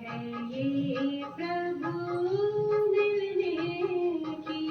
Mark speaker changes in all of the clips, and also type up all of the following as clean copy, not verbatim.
Speaker 1: है ये प्रभु मिलने की।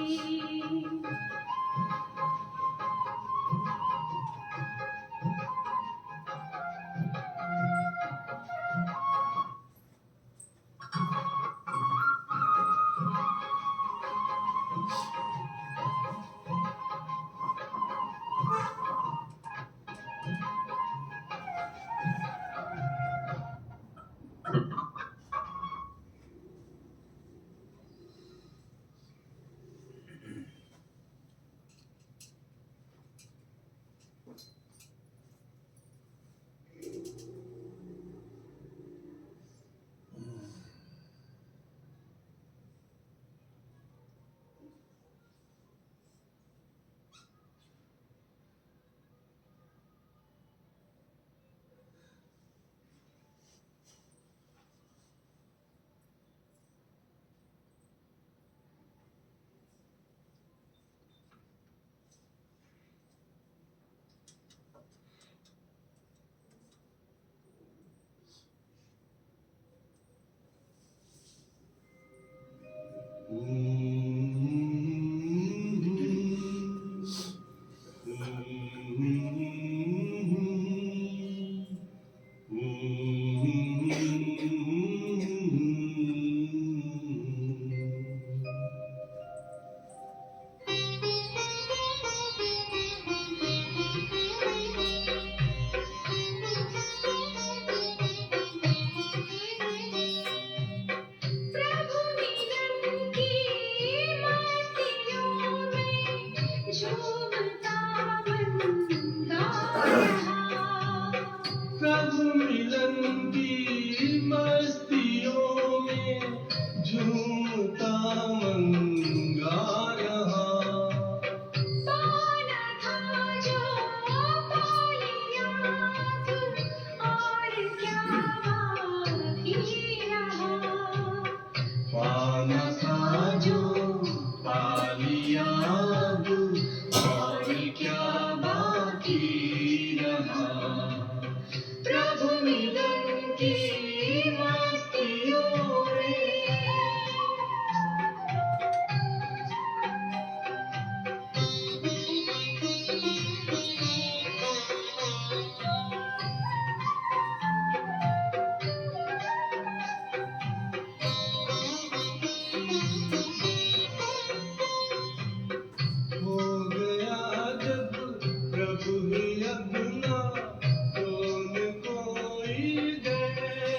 Speaker 1: प्रभु मिलन की मस्तियों में झूमता मन गा रहा।
Speaker 2: प्रभु मिलन की मस्तियों में झूमता मन गा रहा।
Speaker 1: पाना था जो पा लिया अब, और क्या बाकी रहा।
Speaker 2: पाना था जो पा लिया अब, और क्या बाकी रहा।
Speaker 1: प्रभु मिलन की मस्तियों में।
Speaker 2: हो गया जब प्रभु ही अपना, कौन कोई गैर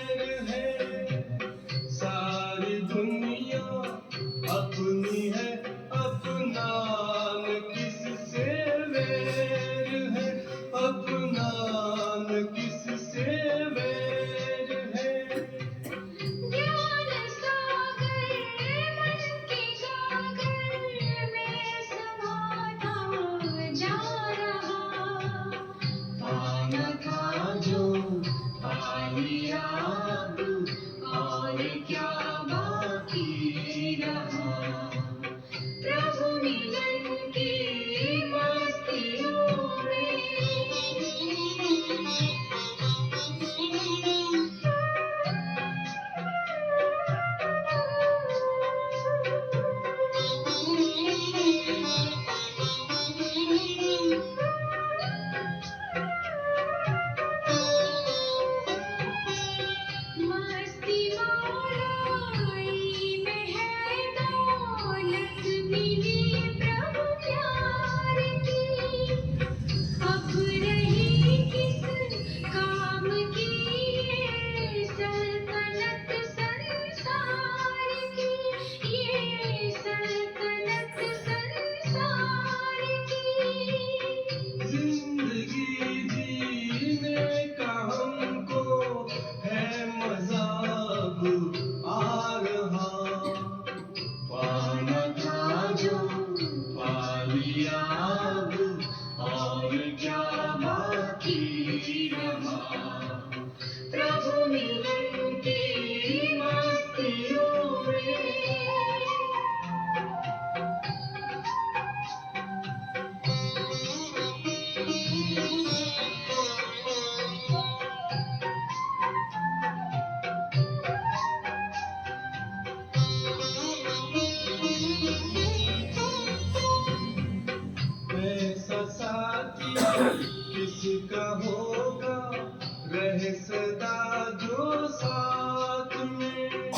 Speaker 2: रहे सदा जो साथ में,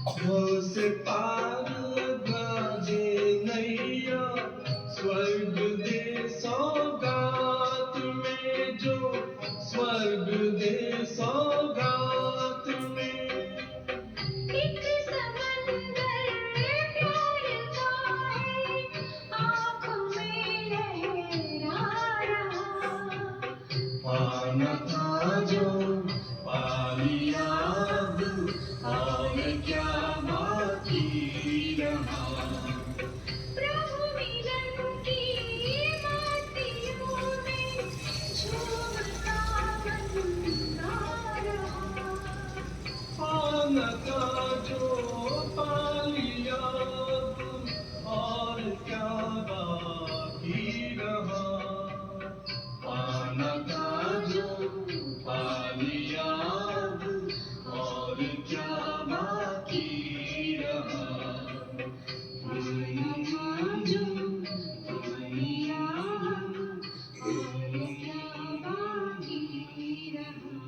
Speaker 2: भव से पार भागे नैया, स्वर्ग दे सौगात में, जो स्वर्ग दे सौगात में।
Speaker 1: एक समंदर प्यार का है, आँखों में लहरा रहा।
Speaker 2: पाना था जो पा लिया अब, और क्या बाकी रहा।
Speaker 1: प्रभु मिलन की मस्तियों में झूमता मन गा रहा।
Speaker 2: पाना था जो पा लिया अब, और क्या बाकी रहा। पाना था जो पा लिया अब, और क्या बाकी रहा।
Speaker 1: पाना था जो पालिया अब, और क्या बाकी रहा।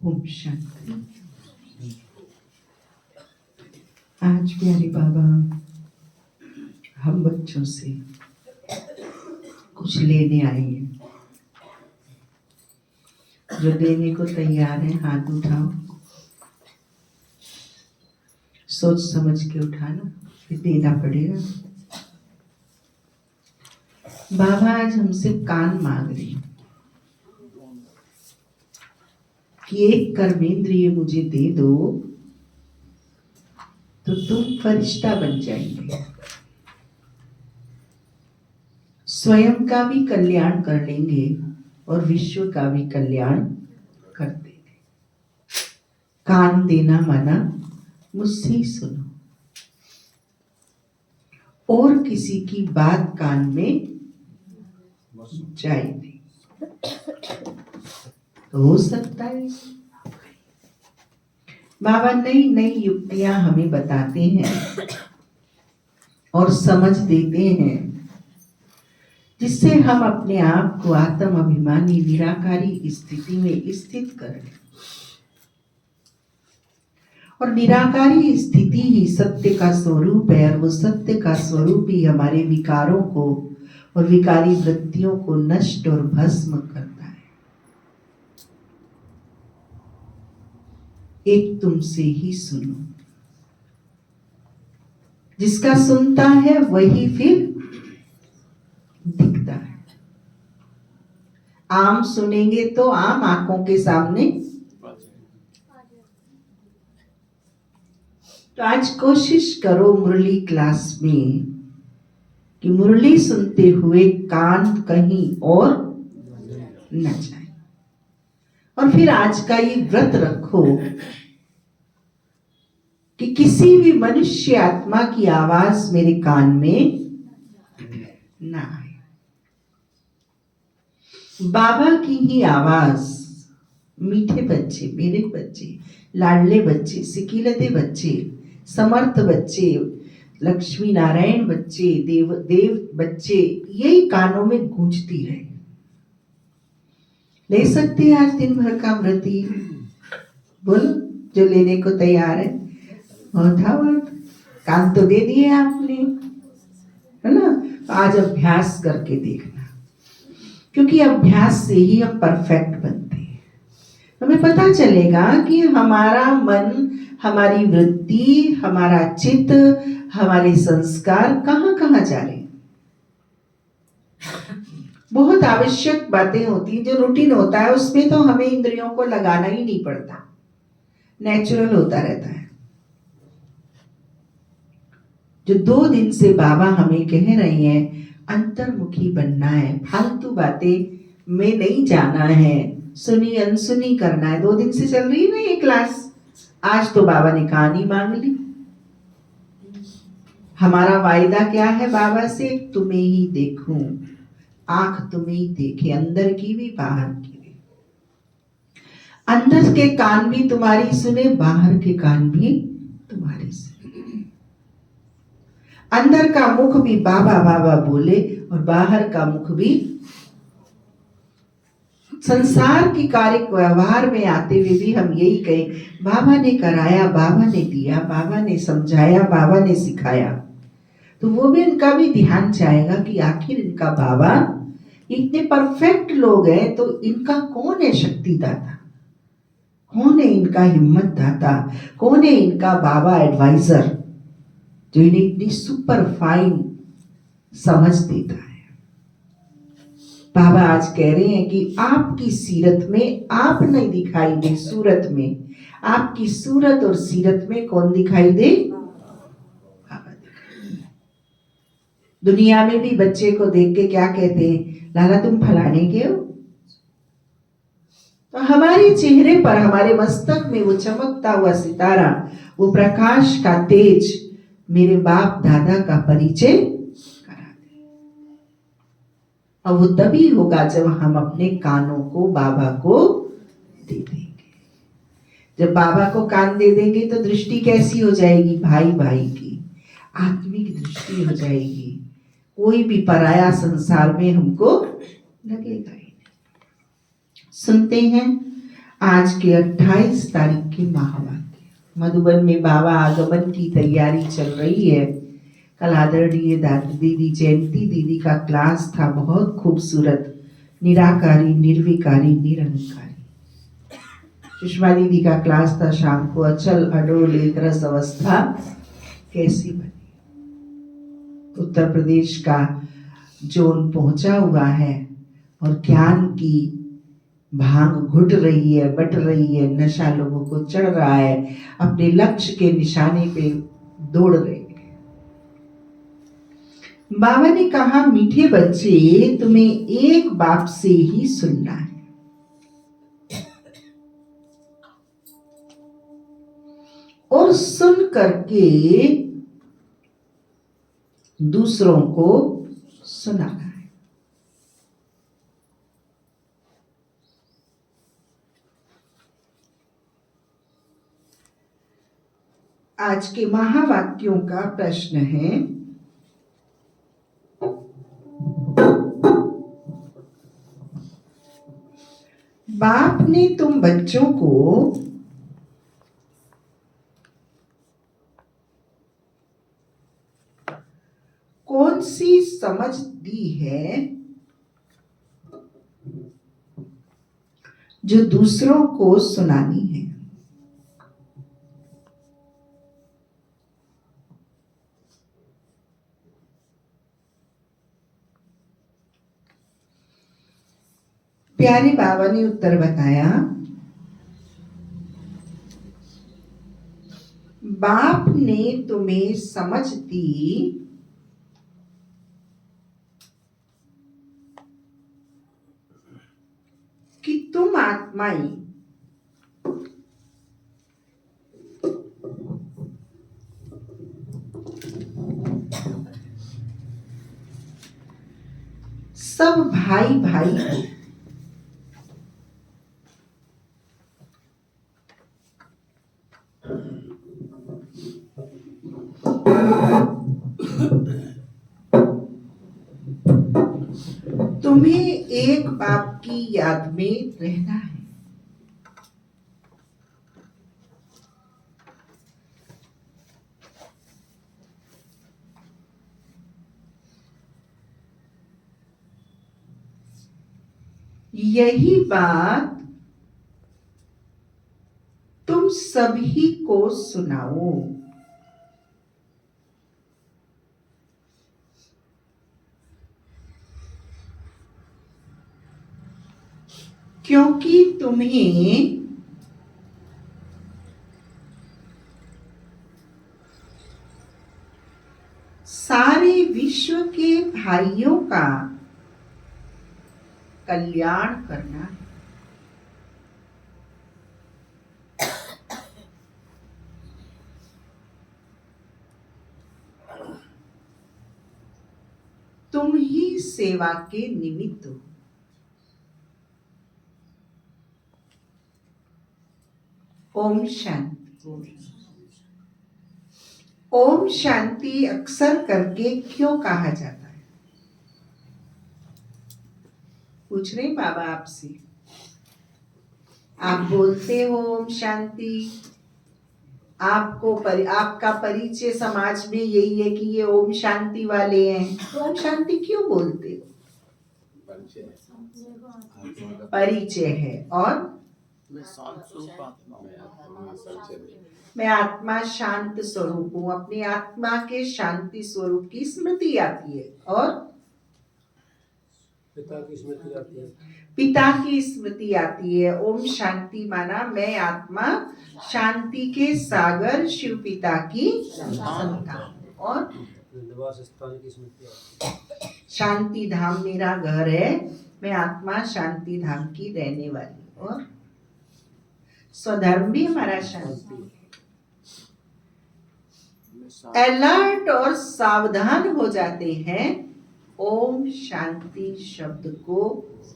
Speaker 3: ओम शांति। आज प्यारे बाबा हम बच्चों से कुछ लेने आए हैं। जो देने को तैयार है हाथ उठाओ। सोच समझ के उठाना, फिर देना पड़ेगा। बाबा आज हमसे कान मांग रहे हैं कि एक कर्मेंद्रिय मुझे दे दो तो तुम फरिश्ता बन जाएंगे, स्वयं का भी कल्याण कर लेंगे और विश्व का भी कल्याण कर देंगे। कान देना माना मुझसे ही सुनो और किसी की बात कान में जाए नहीं। तो हो सकता है। बाबा नई नई युक्तियां हमें बताते हैं और समझ देते हैं, जिससे हम अपने आप को आत्म अभिमानी निराकारी स्थिति में स्थित कर लें। और निराकारी स्थिति ही सत्य का स्वरूप है, और वो सत्य का स्वरूप ही हमारे विकारों को और विकारी वृत्तियों को नष्ट और भस्म करता है। एक तुमसे ही सुनो, जिसका सुनता है वही फिर दिखता है। आम सुनेंगे तो आम आंखों के सामने। तो आज कोशिश करो मुरली क्लास में कि मुरली सुनते हुए कान कहीं और न जाए। और फिर आज का ये व्रत रखो कि किसी भी मनुष्य आत्मा की आवाज मेरे कान में ना आए। बाबा की ही आवाज, मीठे बच्चे, मेरे बच्चे, लाडले बच्चे, सिकीलते बच्चे, समर्थ बच्चे, लक्ष्मी नारायण बच्चे, देव देव बच्चे, यही कानों में गूंजती रहे। ले सकते हैं आज दिन भर का व्रती? बोलो जो लेने को तैयार है। और था बात, कान तो दे दिए आपने, है ना? तो आज अभ्यास करके देखना, क्योंकि अभ्यास से ही हम परफेक्ट बनते हैं। हमें पता चलेगा कि हमारा मन, हमारी वृत्ति, हमारा चित्त, हमारे संस्कार कहाँ कहाँ जा रहे हैं। बहुत आवश्यक बातें होती हैं, जो रूटीन होता है उसमें तो हमें इंद्रियों को लगाना ही नहीं पड़ता, नेचुरल होता रहता है। जो 2 दिन से बाबा हमें कह रहे हैं अंतर्मुखी बनना है, फालतू बातें में नहीं जाना है, सुनी अनसुनी करना है। 2 दिन से चल रही है ना ये क्लास। आज तो बाबा ने कहानी मांग ली। हमारा वायदा क्या है बाबा से? तुम्हें ही देखूं, आंख तुम्हें ही देखे, अंदर की भी बाहर की भी। अंदर के कान भी तुम्हारी सुने, बाहर के कान भी तुम्हारी सुने। अंदर का मुख भी बाबा बाबा बोले और बाहर का मुख भी संसार की कार्य व्यवहार में आते हुए भी हम यही कहें, बाबा ने कराया, बाबा ने दिया, बाबा ने समझाया, बाबा ने सिखाया। तो वो भी इनका भी ध्यान जाएगा कि आखिर इनका बाबा, इतने परफेक्ट लोग हैं तो इनका कौन है शक्तिदाता, कौन है इनका हिम्मत दाता, कौन है इनका बाबा एडवाइजर, जो इन्हें इतनी सुपर फाइन समझ देता है। बाबा आज कह रहे हैं कि आपकी सीरत में आप नहीं दिखाई दे, सूरत में आपकी सूरत और सीरत में कौन दिखाई दे? बाबा दिखाई दे। दुनिया में भी बच्चे को देख के क्या कहते हैं? लाला तुम फलाने के हो। तो हमारे चेहरे पर, हमारे मस्तक में वो चमकता हुआ सितारा, वो प्रकाश का तेज मेरे बाप दादा का परिचय करा दे। और वो तभी होगा जब हम अपने कानों को बाबा को दे देंगे। जब बाबा को कान दे देंगे तो दृष्टि कैसी हो जाएगी? भाई भाई की, आत्मिक दृष्टि हो जाएगी। कोई भी पराया संसार में हमको लगेगा ही नहीं। सुनते हैं आज के 28 तारीख की महावाक्य। मधुबन में बाबा आगमन की तैयारी चल रही है। कल आदरणीय दीदी जयंती दीदी का क्लास था, बहुत खूबसूरत, निराकारी, निर्विकारी, निरंकारी। सुषमा दीदी का क्लास था शाम को, अचल अडोल एक रस अवस्था कैसी बनी। उत्तर प्रदेश का जोन पहुंचा हुआ है और ज्ञान की भांग घुट रही है, बट रही है, नशा लोगों को चढ़ रहा है, अपने लक्ष्य के निशाने पे दौड़ रहे हैं। बाबा ने कहा, मीठे बच्चे तुम्हें एक बाप से ही सुनना है, और सुन करके दूसरों को सुनाना है। आज के महावाक्यों का प्रश्न है, बाप ने तुम बच्चों को कौन सी समझ दी है जो दूसरों को सुनानी है? प्यारे बाबा ने उत्तर बताया, बाप ने तुम्हें समझ दी कि तुम आत्माएं सब भाई भाई हो। तुम्हें एक बाप की याद में रहना है। यही बात तुम सभी को सुनाओ। क्योंकि तुम्हें सारे विश्व के भाइयों का कल्याण करना है। तुम ही सेवा के निमित्त हो। ओम शांति। ओम शांति अक्सर करके क्यों कहा जाता है? पूछ रहे बाबा आपसे। आप बोलते हो ओम शांति, आपका परिचय समाज में यही है कि ये ओम शांति वाले हैं, तो ओम शांति क्यों बोलते हो? परिचय है। और मैं आत्मा शांत स्वरूप हूँ, अपनी आत्मा के शांति स्वरूप की स्मृति आती है। और
Speaker 4: पिता की स्मृति आती है।
Speaker 3: पिता की स्मृति आती है। ओम शांति माना मैं आत्मा शांति के सागर शिव पिता की संतान। और
Speaker 4: निवास स्थान की स्मृति आती है।
Speaker 3: शांति धाम मेरा घर है, मैं आत्मा शांति धाम की रहने वाली। और स्वधर्म भी हमारा शांति है। अलर्ट और सावधान हो जाते हैं ओम शांति शब्द को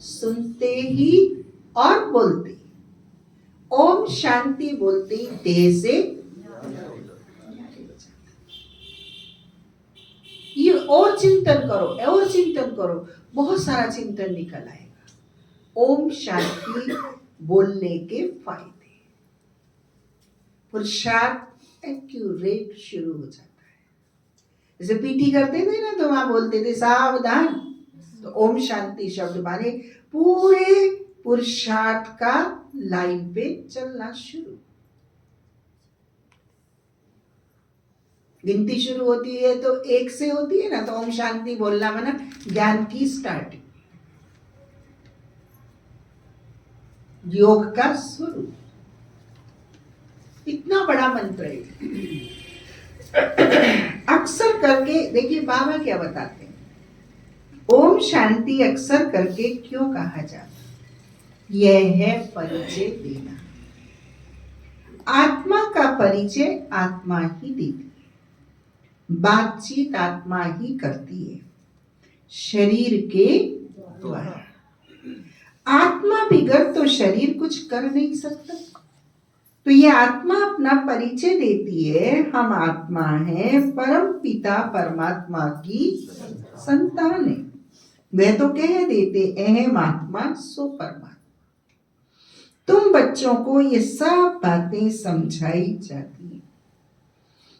Speaker 3: सुनते ही और बोलते। ओम शांति बोलते ही देह से ये और चिंतन करो, और चिंतन करो, बहुत सारा चिंतन निकल आएगा। ओम शांति बोलने के फायदे। पुरुषार्थ एक्यूरेट शुरू हो जाता है। जैसे पीटी करते थे ना, तो वहां बोलते थे सावधान, तो ओम शांति शब्द माने पूरे पुरुषार्थ का लाइन पे चलना शुरू। गिनती शुरू होती है तो 1 से होती है ना, तो ओम शांति बोलना माना ज्ञान की स्टार्टिंग, योग का स्वरूप। इतना बड़ा मंत्र है। अक्सर करके देखिए बाबा क्या बताते हैं, ओम शांति अक्सर करके क्यों कहा जाता है? यह है परिचय देना। आत्मा का परिचय आत्मा ही देती है, बातचीत आत्मा ही करती है शरीर के द्वारा। आत्मा बिगड़ तो शरीर कुछ कर नहीं सकता। तो ये आत्मा अपना परिचय देती है, हम आत्मा हैं, परम पिता परमात्मा की संतान है। वह तो कह देते अहम आत्मा सो परमात्मा। तुम बच्चों को ये सब बातें समझाई जाती हैं।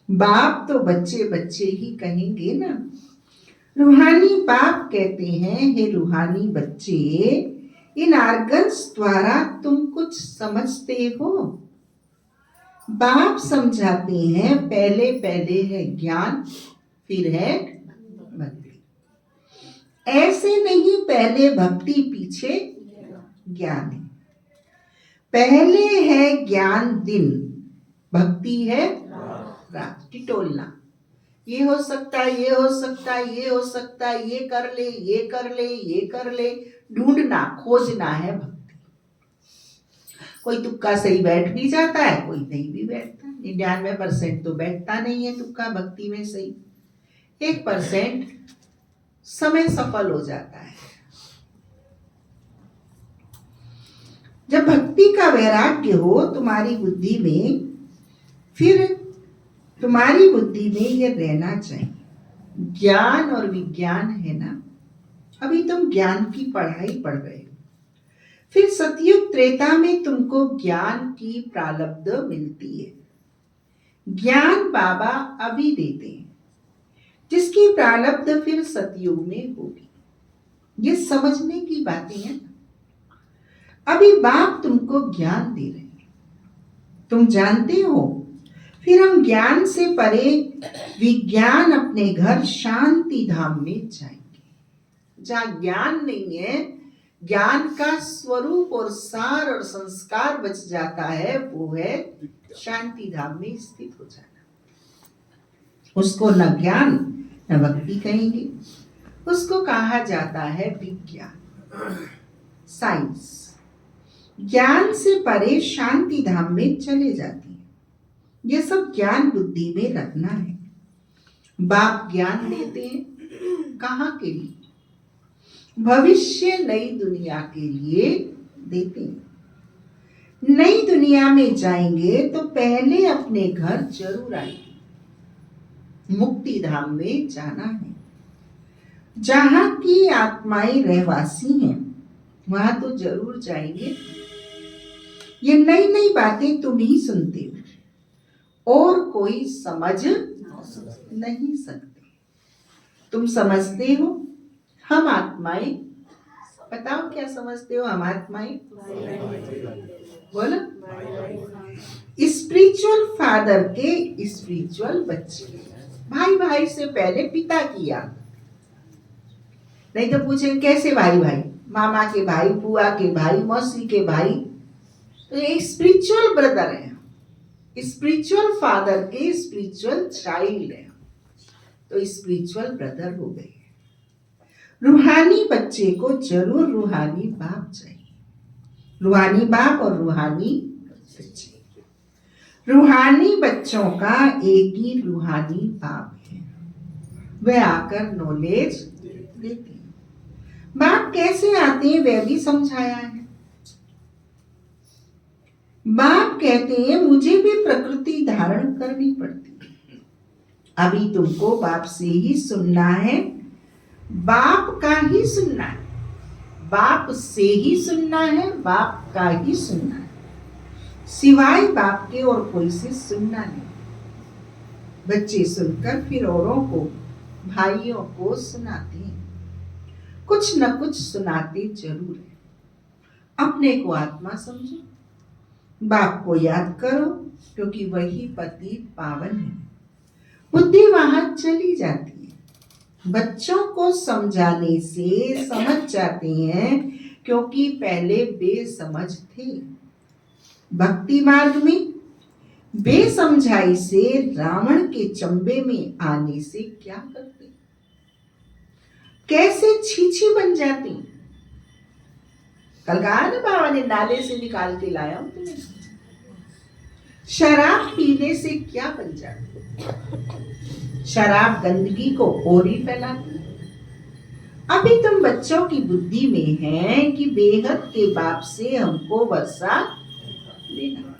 Speaker 3: बाप तो बच्चे बच्चे ही कहेंगे ना। रूहानी बाप कहते हैं, हे रूहानी बच्चे, इन आर्गन्स द्वारा तुम कुछ समझते हो। बाप समझाते हैं, पहले पहले है ज्ञान, फिर है भक्ति। ऐसे नहीं, पहले भक्ति पीछे ज्ञान है। पहले है ज्ञान दिन, भक्ति है रात। टिटोलना, ये हो सकता है, ये हो सकता है, ये हो सकता है, ये कर ले, ये कर ले, ये कर ले, ढूंढना खोजना है भक्ति। कोई तुक्का सही बैठ भी जाता है, कोई नहीं भी बैठता। 99% तो बैठता नहीं है तुक्का भक्ति में सही, 1% समय सफल हो जाता है। जब भक्ति का वैराग्य हो तुम्हारी बुद्धि में, फिर तुम्हारी बुद्धि में ये रहना चाहिए, ज्ञान और विज्ञान है ना। अभी तुम ज्ञान की पढ़ाई पढ़ रहे हो, फिर सतयुग त्रेता में तुमको ज्ञान की प्रारब्ध मिलती है। ज्ञान बाबा अभी देते हैं, जिसकी प्रारब्ध फिर सतयुग में होगी। ये समझने की बातें हैं। अभी बाप तुमको ज्ञान दे रहे हैं, तुम जानते हो। फिर हम ज्ञान से परे विज्ञान अपने घर शांति धाम में जाएंगे। जहाँ ज्ञान नहीं है, ज्ञान का स्वरूप और सार और संस्कार बच जाता है, वो है शांति धाम में स्थित हो जाना। उसको न ज्ञान न भक्ति कहेंगे, उसको कहा जाता है विज्ञान, साइंस। ज्ञान से परे शांति धाम में चले जाती है। यह सब ज्ञान बुद्धि में रखना है। बाप ज्ञान देते हैं, कहाँ के लिए? भविष्य नई दुनिया के लिए देते हैं। नई दुनिया में जाएंगे तो पहले अपने घर जरूर आएंगे। मुक्ति धाम में जाना है, जहां की आत्माएं रहवासी हैं, वहां तो जरूर जाएंगे। ये नई नई बातें तुम ही सुनते हो और कोई समझ नहीं सकते। तुम समझते हो हम आत्माएं, बताओ क्या समझते हो हम आत्माएं? बोलो। स्पिरिचुअल फादर के स्पिरिचुअल बच्चे, भाई भाई से पहले पिता की याद। नहीं तो पूछेंगे कैसे भाई भाई? मामा के भाई, बुआ के भाई, मौसी के भाई। तो ये स्पिरिचुअल ब्रदर है, स्पिरिचुअल फादर के स्पिरिचुअल चाइल्ड है, तो स्पिरिचुअल ब्रदर हो गए। रूहानी बच्चे को जरूर रूहानी बाप चाहिए, रूहानी बाप और रूहानी बच्चे। रूहानी बच्चों का एक ही रूहानी बाप है, वह आकर नॉलेज देते हैं। बाप कैसे आते हैं वह भी समझाया है। बाप कहते हैं मुझे भी प्रकृति धारण करनी पड़ती है। अभी तुमको बाप से ही सुनना है, बाप का ही सुनना है, बाप से ही सुनना है, बाप का ही सुनना है, सिवाय बाप के और कोई से सुनना नहीं। बच्चे सुनकर फिर औरों को, भाइयों को सुनाते हैं, कुछ न कुछ सुनाते जरूर है। अपने को आत्मा समझो, बाप को याद करो, क्योंकि वही पति पावन है। बुद्धि वहां चली जाती है। बच्चों को समझाने से समझ जाते हैं, क्योंकि पहले बेसमझ थे। भक्ति मार्ग में बेसमझाई से रावण के चंबे में आने से क्या करते, कैसे छीछी बन जाती। कल कहा ना बाबा ने, नाले से निकाल के लाया हूं तुम्हें। शराब पीने से क्या बन जाती, शराब गंदगी को और ही फैलाती। अभी तुम बच्चों की बुद्धि में है कि बेहद के बाप से हमको वर्षा लेना।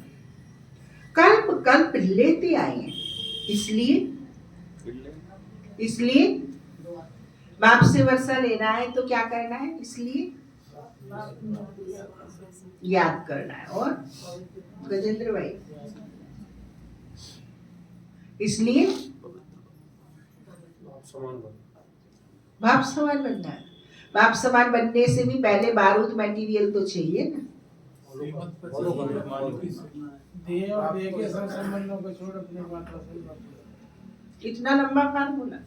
Speaker 3: कल्प कल्प लेते आए हैं, इसलिए बाप से वर्षा लेना है तो क्या करना है, इसलिए याद करना है। और गजेंद्र भाई, इसलिए
Speaker 4: समान बन।
Speaker 3: बाप समान बनना है। बाप समान बनने से भी पहले बारूद मटेरियल तो चाहिए ना।
Speaker 4: फॉलो करना।
Speaker 5: देह और देह के संबंधों को छोड़ अपने बात को सही बात।
Speaker 3: इतना लंबा फार्मूला,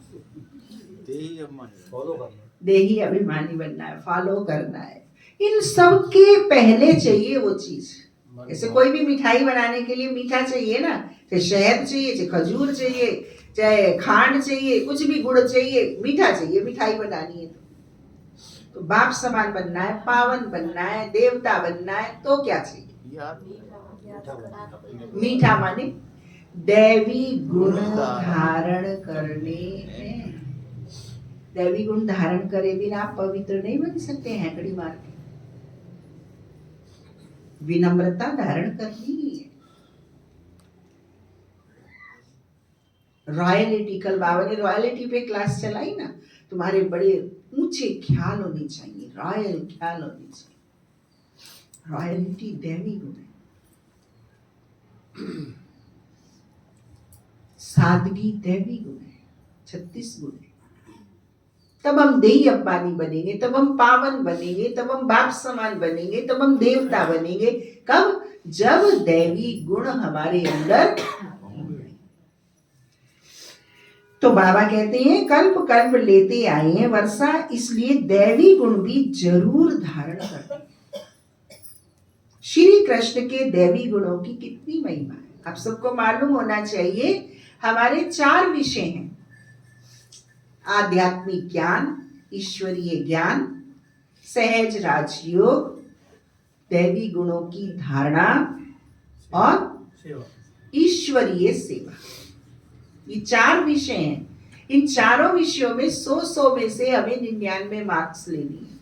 Speaker 4: फॉलो करना।
Speaker 3: देही अभिमानी बनना है, फॉलो करना है। इन सब के पहले चाहिए वो चीज। जैसे कोई भी मिठाई बनाने के लिए मीठा चाहिए ना, चाहे शहद चाहिए, चाहे खजूर चाहिए, चाहे खांड चाहिए, कुछ भी गुड़ चाहिए, मीठा चाहिए मिठाई बनानी है तो बाप समान बनना है, पावन बनना है, देवता बनना है तो क्या चाहिए, मीठा माने दैवी गुण धारण करने हैं। दैवी गुण धारण करे बिना आप पवित्र नहीं बन सकते हैं। हैकड़ी मार के विनम्रता धारण करनी ही है। रॉयलिटी, कल बाबा ने रॉयलिटी पे क्लास चलाई ना, तुम्हारे बड़े ऊंचे ख्याल होने चाहिए, रॉयल ख्याल होने चाहिए। रॉयलिटी दैवी गुण है। सादगी दैवी गुण है, 36 गुण है। तब हम देही अभिमानी बनेंगे, तब हम पावन बनेंगे, तब हम बाप समान बनेंगे, तब हम देवता बनेंगे। कब? जब दैवी गुण हमारे अंदर। तो बाबा कहते हैं कल्प कल्प लेते आए हैं वर्षा, इसलिए दैवी गुण भी जरूर धारण करते। श्री कृष्ण के दैवी गुणों की कितनी महिमा है, आप सबको मालूम होना चाहिए। हमारे 4 विषय हैं, आध्यात्मिक ज्ञान, ईश्वरीय ज्ञान, सहज राजयोग, दैवी गुणों की धारणा और ईश्वरीय सेवा। ये 4 विषय हैं। इन चारों विषयों में 100 में से हमें 99 मार्क्स लेनी है।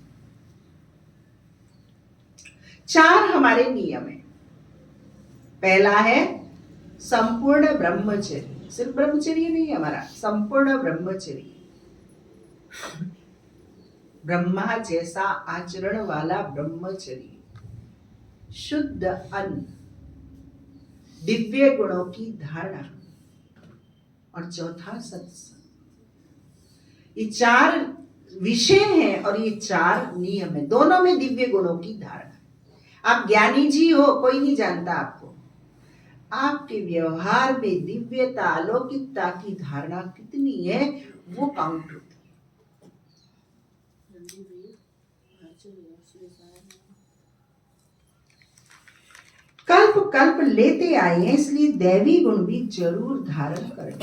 Speaker 3: 4 हमारे नियम है। पहला है संपूर्ण ब्रह्मचर्य। सिर्फ ब्रह्मचर्य नहीं है हमारा, संपूर्ण ब्रह्मचर्य। ब्रह्मा जैसा आचरण वाला ब्रह्मचर्य, शुद्ध अन्न, दिव्य गुणों की धारणा, और चौथा सत्संग। ये 4 विषय हैं और ये 4 नियम है। दोनों में दिव्य गुणों की धारणा। आप ज्ञानी जी हो, कोई नहीं जानता आपको, आपके व्यवहार में दिव्यता, अलौकिकता की धारणा कितनी है वो काउंट होती है। कल्प कल्प लेते आए हैं, इसलिए दैवी गुण भी जरूर धारण करें।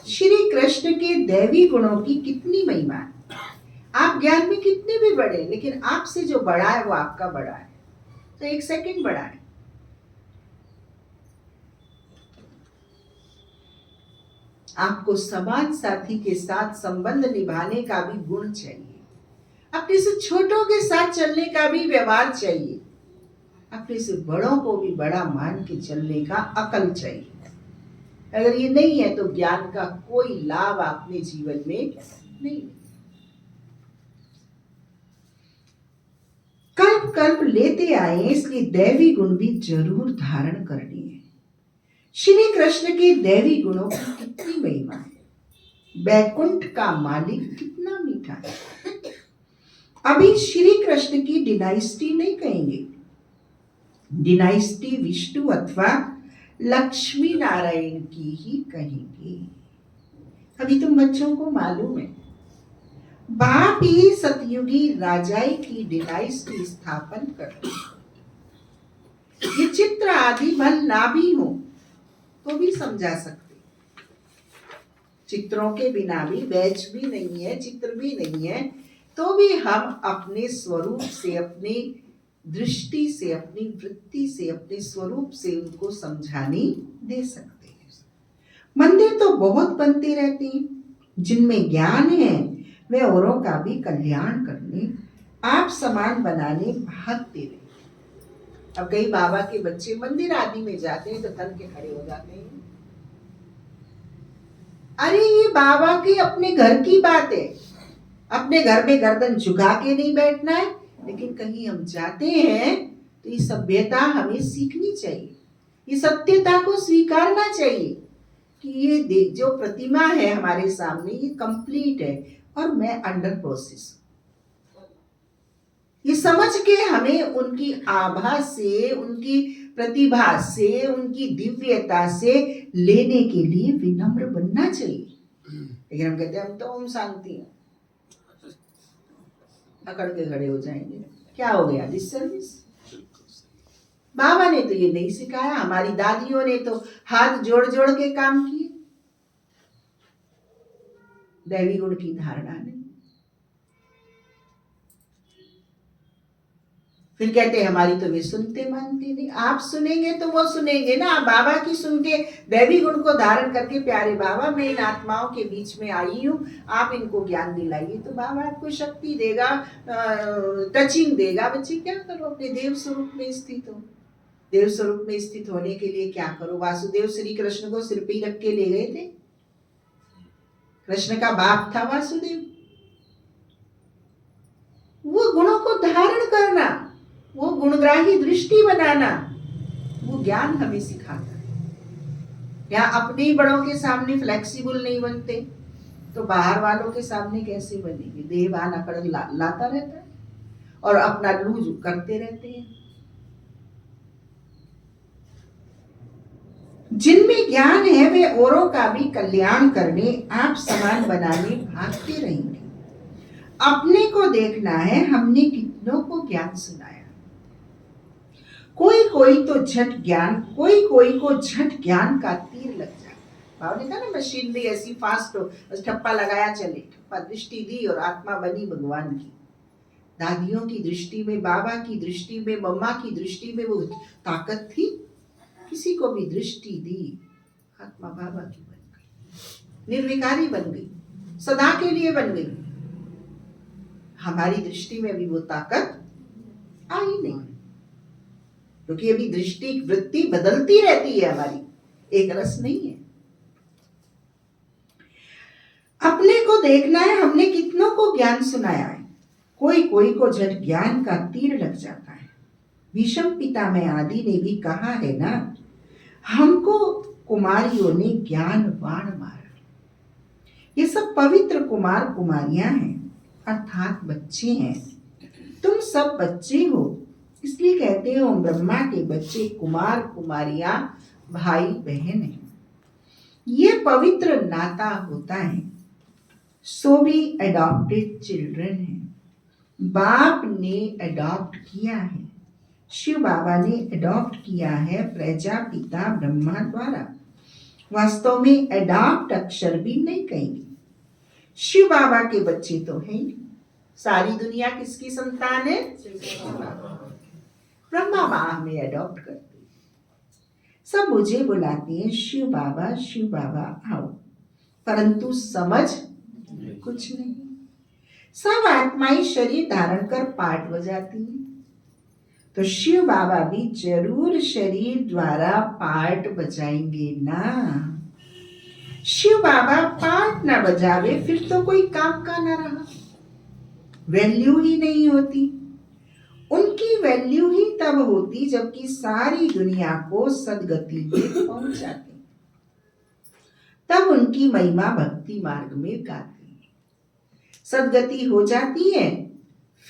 Speaker 3: श्री कृष्ण के दैवी गुणों की कितनी महिमा है। आप ज्ञान में कितने भी बड़े, लेकिन आपसे जो बड़ा है वो आपका बड़ा है, तो 1 सेकंड बड़ा है। आपको समाज साथी के साथ संबंध निभाने का भी गुण चाहिए, अपने से छोटों के साथ चलने का भी व्यवहार चाहिए, अपने से बड़ों को भी बड़ा मान के चलने का अकल चाहिए। अगर ये नहीं है तो ज्ञान का कोई लाभ अपने जीवन में नहीं। कल्प कल्प लेते आए हैं, इसलिए दैवी गुण भी जरूर धारण करनी है। श्री कृष्ण के दैवी गुणों की कितनी महिमा है। बैकुंठ का मालिक कितना मीठा है। अभी श्री कृष्ण की डिनाइस्टी नहीं कहेंगे, डिनाइस्टी विष्णु अथवा लक्ष्मी नारायण की ही कहेंगे। अभी तुम बच्चों को मालूम है, बाप ही सतयुगी राजाई की डिनाइस्टी स्थापन करते। ये चित्र आदि भल ना भी हो तो भी समझा सकते। चित्रों के बिना भी, बैच भी नहीं है, चित्र भी नहीं है, तो भी हम अपने स्वरूप से, अपनी दृष्टि से, अपनी वृत्ति से, अपने स्वरूप से उनको समझानी दे सकते हैं। मंदिर तो बहुत बनते रहते हैं, जिनमें ज्ञान है वे औरों का भी कल्याण करने, आप समान बनाने भागते रहे। अब कई बाबा के बच्चे मंदिर आदि में जाते हैं तो तन के खड़े हो जाते हैं। अरे ये बाबा के अपने घर की बात है, अपने घर में गर्दन झुका के नहीं बैठना है। लेकिन कहीं हम जाते हैं तो ये सभ्यता हमें सीखनी चाहिए, ये सत्यता को स्वीकारना चाहिए कि ये जो प्रतिमा है हमारे सामने ये कंप्लीट है और मैं अंडर प्रोसेस। ये समझ के हमें उनकी आभा से, उनकी प्रतिभा से, उनकी दिव्यता से लेने के लिए विनम्र बनना चाहिए। लेकिन हम कहते हैं हम तो ओम शांति हैं, अकड़ के खड़े हो जाएंगे, क्या हो गया डिसर्विस। बाबा ने तो ये नहीं सिखाया, हमारी दादियों ने तो हाथ जोड़ जोड़ के काम किए, दैवी गुण की धारणा नहीं। फिर कहते हैं हमारी तो वे सुनते मानते नहीं। आप सुनेंगे तो वो सुनेंगे ना, आप बाबा की सुन के दैवी गुण को धारण करके प्यारे बाबा मैं इन आत्माओं के बीच में आई हूँ, आप इनको ज्ञान दिलाइए, तो बाबा आपको शक्ति देगा, टचिंग देगा। बच्चे क्या करो, अपने देव स्वरूप में स्थित हो। देव स्वरूप में स्थित होने के लिए क्या करो। वासुदेव श्री कृष्ण को सिर पे रख के ले गए थे, कृष्ण का बाप था वासुदेव। वो गुणों को धारण करना, वो गुणग्राही दृष्टि बनाना, वो ज्ञान हमें सिखाता है। या अपने ही बड़ों के सामने फ्लेक्सिबल नहीं बनते तो बाहर वालों के सामने कैसे बनेंगे। देहवान अकड़ लाता रहता है और अपना लूज करते रहते हैं। जिनमें ज्ञान है वे औरों का भी कल्याण करने, आप समान बनाने भागते रहेंगे। अपने को देखना है हमने कितनों को ज्ञान सुनाया। कोई कोई तो झट ज्ञान, कोई कोई को झट ज्ञान का तीर लग जाए। बाबा ने कहा ना मशीनरी ऐसी फास्ट हो, बस ठप्पा लगाया चले, ठप्पा दृष्टि दी और आत्मा बनी भगवान की। दादियों की दृष्टि में, बाबा की दृष्टि में, मम्मा की दृष्टि में वो ताकत थी। किसी को भी दृष्टि दी, आत्मा बाबा की बन गई, निर्विकारी बन गई, सदा के लिए बन गई। हमारी दृष्टि में अभी वो ताकत आई नहीं, क्योंकि अभी दृष्टि वृत्ति बदलती रहती है हमारी, एक रस नहीं है। अपने को देखना है हमने कितनों को ज्ञान सुनाया है। कोई कोई को झट ज्ञान का तीर लग जाता है। भीष्म पितामह आदि ने भी कहा है ना, हमको कुमारियों ने ज्ञान बाण मारा। ये सब पवित्र कुमार कुमारियां हैं, अर्थात बच्चे हैं। तुम सब बच्चे हो, इसलिए कहते हो ब्रह्मा के बच्चे कुमार कुमारियां भाई बहन हैं। ये पवित्र नाता होता है। सो भी एडॉप्टेड चिल्ड्रन है, बाप ने एडॉप्ट किया है। शिव बाबा ने एडॉप्ट किया है प्रजापिता ब्रह्मा द्वारा। वास्तव में एडॉप्ट अक्षर भी नहीं कहेंगे। शिव बाबा के बच्चे तो हैं ही। सारी दुनिया किसकी संतान है? ब्रह्मा माँ हमें एडॉप्ट करती है। सब मुझे बुलाते हैं शिव बाबा आओ, परंतु समझ कुछ नहीं। सब आत्माएं शरीर धारण कर पाठ बजाती हैं, तो शिव बाबा भी जरूर शरीर द्वारा पाठ बजाएंगे ना। शिव बाबा पाठ ना बजावे फिर तो कोई काम का ना रहा, वैल्यू ही नहीं होती। उनकी वैल्यू ही तब होती जबकि सारी दुनिया को सदगति में पहुंचाते, तब उनकी महिमा भक्ति मार्ग में गाती। सदगति हो जाती है,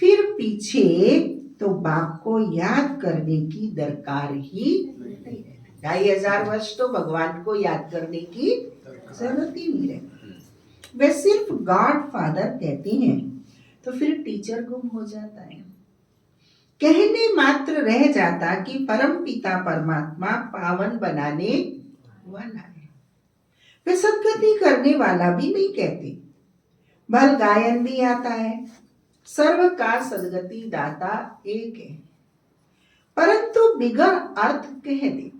Speaker 3: फिर पीछे तो बाप को याद करने की दरकार ही नहीं रहती। 2500 वर्ष तो भगवान को याद करने की जरूरत ही नहीं रहती। वे सिर्फ गॉड फादर कहते हैं तो फिर टीचर गुम हो जाता है। कहने मात्र रह जाता कि परम पिता परमात्मा पावन बनाने वाला है। वे सदगति करने वाला भी नहीं कहते। भल गायन भी आता है, सर्व का सदगति दाता एक है, परंतु बिगड़ अर्थ कह देते।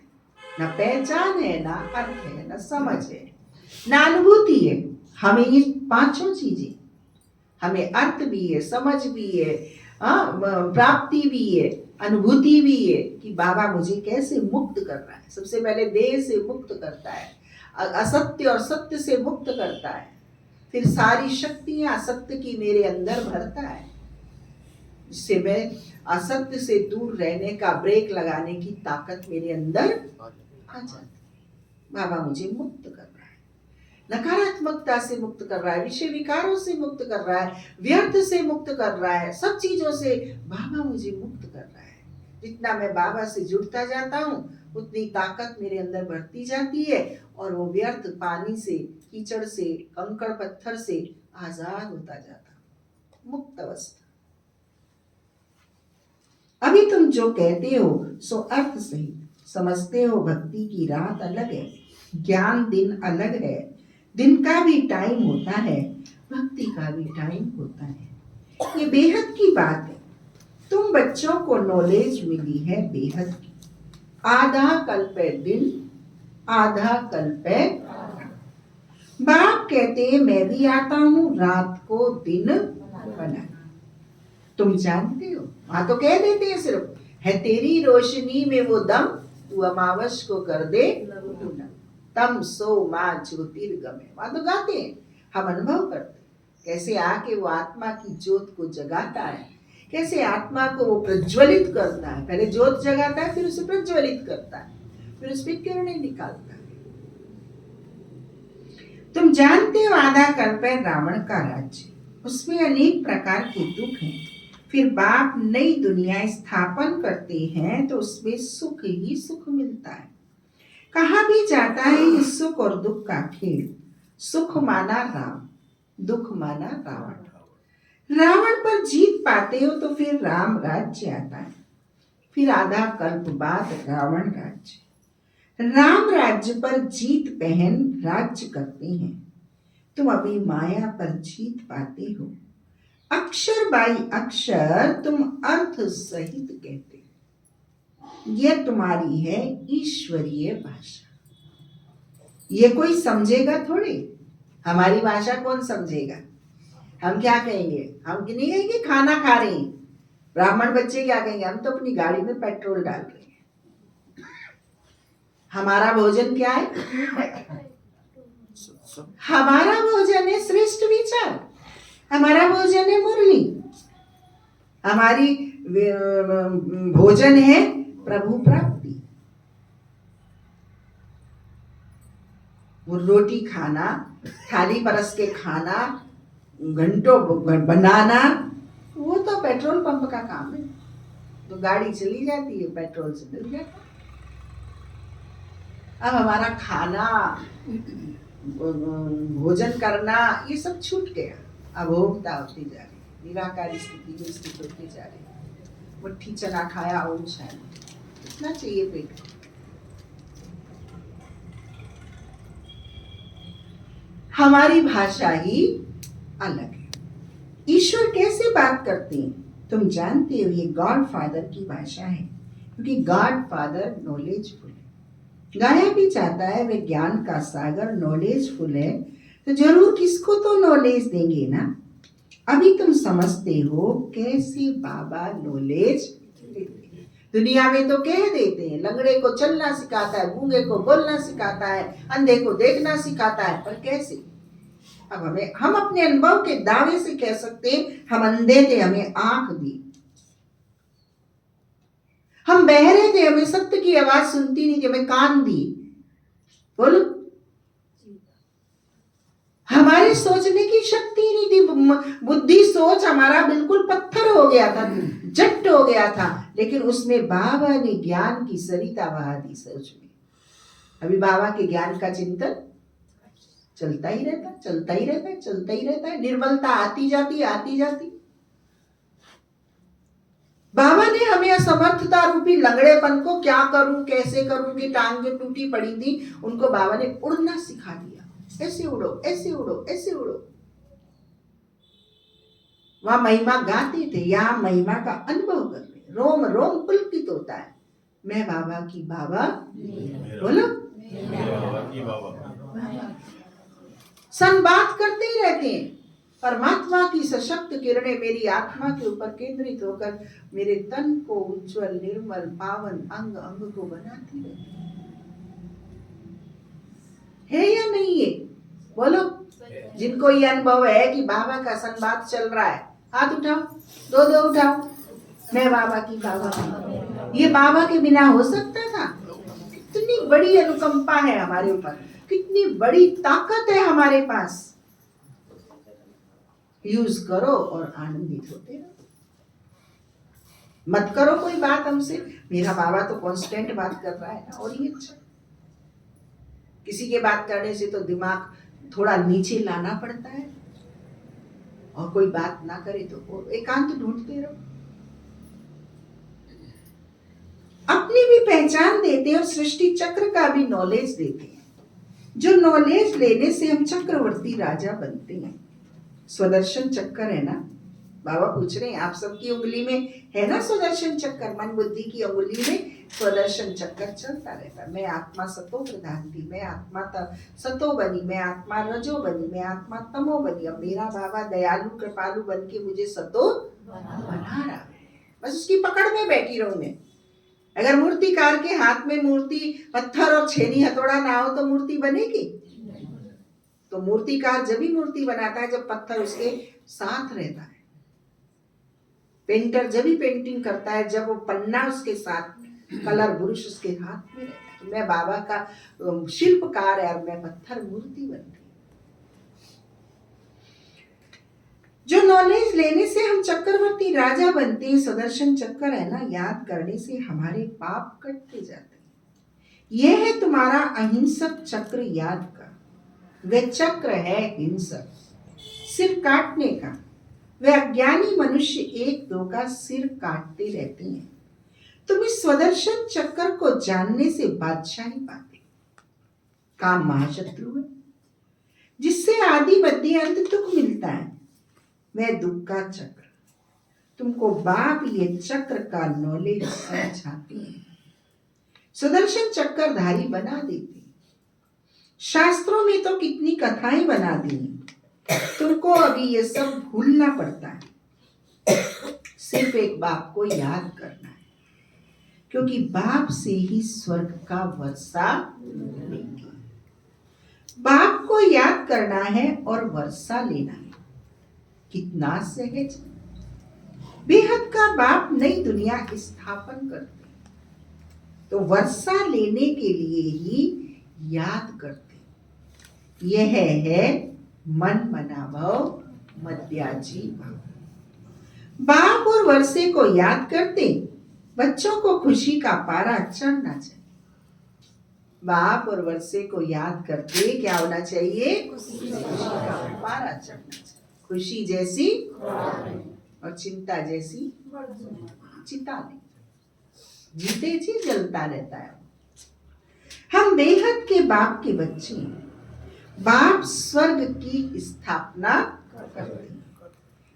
Speaker 3: न पहचान है, ना अर्थ है, न समझ है, न अनुभूति है। हमें ये पांचों चीजें, हमें अर्थ भी है, समझ भी है, प्राप्ति भी है, अनुभूति भी है कि बाबा मुझे कैसे मुक्त कर रहा है। सबसे पहले देह से मुक्त करता है, असत्य और सत्य से मुक्त करता है, फिर सारी शक्तियां सत्य की मेरे अंदर भरता है, जिससे मैं असत्य से दूर रहने का ब्रेक लगाने की ताकत मेरे अंदर आ जाती। बाबा मुझे मुक्त कर रहा है, नकारात्मकता से मुक्त कर रहा है, विषय विकारों से मुक्त कर रहा है, व्यर्थ से मुक्त कर रहा है, सब चीजों से बाबा मुझे मुक्त कर रहा है। जितना मैं बाबा से जुड़ता जाता हूँ उतनी ताकत मेरे अंदर बढ़ती जाती है और वो व्यर्थ पानी से, कीचड़ से, कंकड़ पत्थर से आजाद होता जाता, मुक्त अवस्था। अभी तुम जो कहते हो सो अर्थ सही समझते हो। भक्ति की रात अलग है, ज्ञान दिन अलग है। दिन का भी टाइम होता है, भक्ति का भी टाइम होता है। ये बेहद की बात है। तुम बच्चों को नॉलेज मिली है बेहद की। आधा कल्प है दिन, आधा कल्प है। बाप कहते हैं मैं भी आता हूँ रात को दिन बना। तुम जानते हो, हाँ तो कह देते हैं सिर्फ, है तेरी रोशनी में वो दम, तू अमावस को कर दे पूनम। तम सो माँ ज्योतिर्गमय, वहां तो गाते हैं, हम अनुभव करते हैं कैसे आके वो आत्मा की ज्योत को जगाता है, कैसे आत्मा को वो प्रज्वलित करता है। पहले ज्योत जगाता है, फिर उसे प्रज्वलित करता है, फिर उस पर किरणें निकालता है। तुम जानते हो आधा कल्प है रावण का राज्य, उसमें अनेक प्रकार के दुख हैं। फिर बाप नई दुनिया स्थापन करते हैं तो उसमें सुख ही सुख मिलता है। कहा भी जाता है ये सुख और दुख का खेल। सुख माना राम, दुख माना रावण। रावण पर जीत पाते हो तो फिर राम राज्य आता है। फिर आधा कल्प बाद रावण राज्य। राम राज्य पर जीत पहन राज्य करते हैं। तुम अभी माया पर जीत पाते हो। अक्षर बाई अक्षर तुम अर्थ सहित कहते हो। यह तुम्हारी है ईश्वरीय भाषा। ये कोई समझेगा थोड़ी, हमारी भाषा कौन समझेगा। हम क्या कहेंगे, हम नहीं कहेंगे खाना खा रहे हैं। ब्राह्मण बच्चे क्या कहेंगे, हम तो अपनी गाड़ी में पेट्रोल डाल रहे हैं। हमारा भोजन क्या है, हमारा भोजन है श्रेष्ठ विचार, हमारा भोजन है मुरली, हमारी भोजन है प्रभु प्राप्ति। वो रोटी खाना, थाली परस के खाना, घंटों बनाना, वो तो पेट्रोल पंप का काम है। तो गाड़ी चली जाती है, पेट्रोल से मिल जाता है। अब हमारा खाना, भोजन करना, ये सब छूट गया। अभोक्ता होती जा रही, निराकारी स्थिति में स्थित होती जा रही। मुट्ठी चना खाया ओम शांति, इतना चाहिए पेट को। हमारी भाषा ही अलग है। ईश्वर कैसे बात करते हैं तुम जानते हो, ये गॉड फादर की भाषा है, क्योंकि गॉड फादर नॉलेजफुल है। गाया भी जाता है वे ज्ञान का सागर नॉलेजफुल है, तो जरूर किसको तो नॉलेज देंगे ना। अभी तुम समझते हो कैसे बाबा नॉलेज देते हैं। दुनिया में तो कह देते हैं, लंगड़े को चलना सिखाता है, गूंगे को बोलना सिखाता है, अंधे को देखना सिखाता है, पर कैसे। अब हम अपने अनुभव के दावे से कह सकते हैं, हम अंधे थे, हमें आंख दी। हम बहरे थे, हमें सत्य की आवाज सुनती नहीं थी, हमें कान दी। बोलो, हमारे सोचने की शक्ति नहीं थी, बुद्धि सोच हमारा बिल्कुल पत्थर हो गया था, जट हो गया था, लेकिन उसमें बाबा ने ज्ञान की सरिता बहा दी सोच में। अभी बाबा के ज्ञान का चिंतन चलता ही रहता, चलता ही रहता है, चलता ही रहता है। निर्बलता आती जाती, आती जाती। बाबा ने हमें असमर्थता रूपी लंगड़ेपन को, क्या करूं कैसे करूं की टांग जो टूटी पड़ी थी, उनको बाबा ने उड़ना सिखा दिया। ऐसे उड़ो, ऐसे उड़ो, ऐसे उड़ो। वहां महिमा गाते थे, यहाँ महिमा का अनुभव कर रहे। रोम रोम पुलकित होता है, मैं बाबा की बाबा। बोलो,
Speaker 2: बाबा की बाबा।
Speaker 3: सन बात करते ही रहते हैं, परमात्मा की सशक्त किरणें मेरी आत्मा के ऊपर केंद्रित होकर मेरे तन को उज्जवल, निर्मल, पावन, अंग अंग को बनाती रहती है या नहीं है? बोलो, जिनको ये अनुभव है कि बाबा का संवाद चल रहा है, हाथ उठाओ, दो उठाओ। मैं बाबा की, बाबा की। ये बाबा के बिना हो सकता था? कितनी बड़ी अनुकंपा है हमारे ऊपर, कितनी बड़ी ताकत है हमारे पास। यूज करो और आनंदित होते रहो। मत करो कोई बात हमसे, मेरा बाबा तो कांस्टेंट बात कर रहा है ना, और ये अच्छा। किसी के बात करने से तो दिमाग थोड़ा नीचे लाना पड़ता है, और कोई बात ना करे तो एकांत ढूंढते रहो। अपनी भी पहचान देते हैं और सृष्टि चक्र का भी नॉलेज देते हैं, जो नॉलेज लेने से हम चक्रवर्ती राजा बनते हैं। स्वदर्शन चक्र है ना, बाबा पूछ रहे हैं आप सबकी उंगली में है ना स्वदर्शन चक्र, मन बुद्धि की उंगली में स्वदर्शन चक्र चलता रहता। मैं आत्मा सतो प्रधान थी, मैं आत्मा सतो बनी, मैं आत्मा रजो बनी, मैं आत्मा तमो बनी। अब मेरा बाबा दयालु कृपालु बन के मुझे सतो बना रहा है, बस उसकी पकड़ में बैठी रहूं मैं। अगर मूर्तिकार के हाथ में मूर्ति पत्थर और छेनी हथौड़ा ना हो तो मूर्ति बनेगी? तो मूर्तिकार जब भी मूर्ति बनाता है जब पत्थर उसके साथ रहता है। पेंटर जब भी पेंटिंग करता है जब वो पन्ना उसके साथ, कलर ब्रश उसके हाथ में रहता है। तो मैं बाबा का शिल्पकार है और मैं पत्थर मूर्ति बनती। जो नॉलेज लेने से हम चक्रवर्ती राजा बनते हैं, सुदर्शन चक्र है ना, याद करने से हमारे पाप कटते जाते हैं। यह है तुम्हारा अहिंसक चक्र याद का। वह चक्र है हिंसक, सिर काटने का। वे अज्ञानी मनुष्य एक दो का सिर काटते रहते हैं। तुम इस स्वदर्शन चक्र को जानने से बादशाही पाते। काम महाशत्रु है जिससे आदि मध्य अंत दुख मिलता है, वह दुख का चक्र। तुमको बाप ये चक्र का नॉलेज समझाते हैं, सुदर्शन चक्रधारी बना देते। शास्त्रों में तो कितनी कथाएं बना दी, तुमको अभी ये सब भूलना पड़ता है। सिर्फ एक बाप को याद करना है, क्योंकि बाप से ही स्वर्ग का वर्षा लेंगे। बाप को याद करना है और वर्षा लेना है। कितना सहज। बेहद का बाप नई दुनिया स्थापन करते, तो वर्षा लेने के लिए ही याद करते। यह है मन मना भव मध्याजी भाव। बाप और वर्षे को याद करते बच्चों को खुशी का पारा चढ़ना चाहिए। बाप और वर्षे को याद करते क्या होना चाहिए? खुशी का पारा चढ़ना चाहिए। खुशी जैसी और चिंता जैसी चिता नहीं, जीते जी जलता रहता है। हम बेहद के बाप के बच्चे हैं। बाप स्वर्ग की स्थापना करते।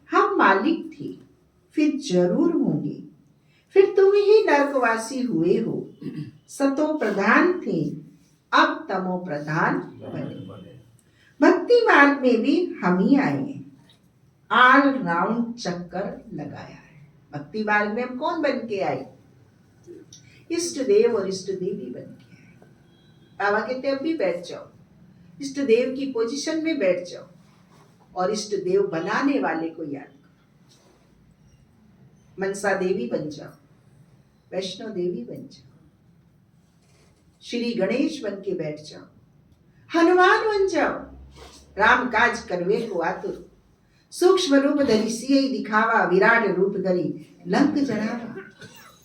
Speaker 3: हम मालिक थे, फिर जरूर होंगे, फिर तुम ही नरकवासी हुए हो। सतो प्रधान थे, अब तमो प्रधान बने। भक्ति मार्ग में भी हम ही आए हैं, ऑल राउंड चक्कर लगाया है। भक्ति मार्ग में हम कौन बन के आए? इष्ट देव और इष्ट देवी बन के आए। बाबा कहते अब भी बैठ जाओ, इष्ट देव की पोजीशन में बैठ जाओ और इष्ट देव बनाने वाले को याद करो। मनसा देवी बन जाओ, वैष्णो देवी बन जाओ, श्री गणेश बन के बैठ जाओ, हनुमान बन जाओ। राम काज करवे को आतुर, सूक्ष्म रूप धरि सियहि दिखावा, विराट रूप धरि लंक जरावा।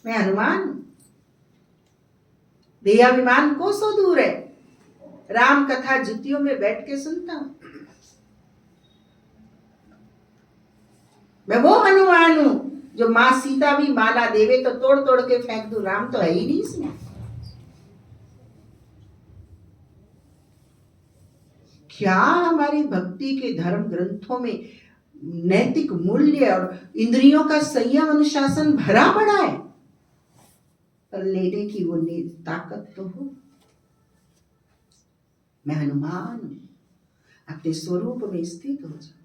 Speaker 3: मैं हनुमान हूं, देहाभिमान को सो दूर है। राम कथा जुतियों में बैठ के सुनता हूं। मैं वो हनुमान हूं जो मां सीता भी माला देवे तो तोड़ तोड़ के फेंक दूं। राम तो है ही नहीं इसमें। क्या हमारी भक्ति के धर्म ग्रंथों में नैतिक मूल्य और इंद्रियों का संयम अनुशासन भरा पड़ा है, पर लेने की वो ताकत तो हो। मैं हनुमान हूं, अपने स्वरूप में स्थित हो जाओ।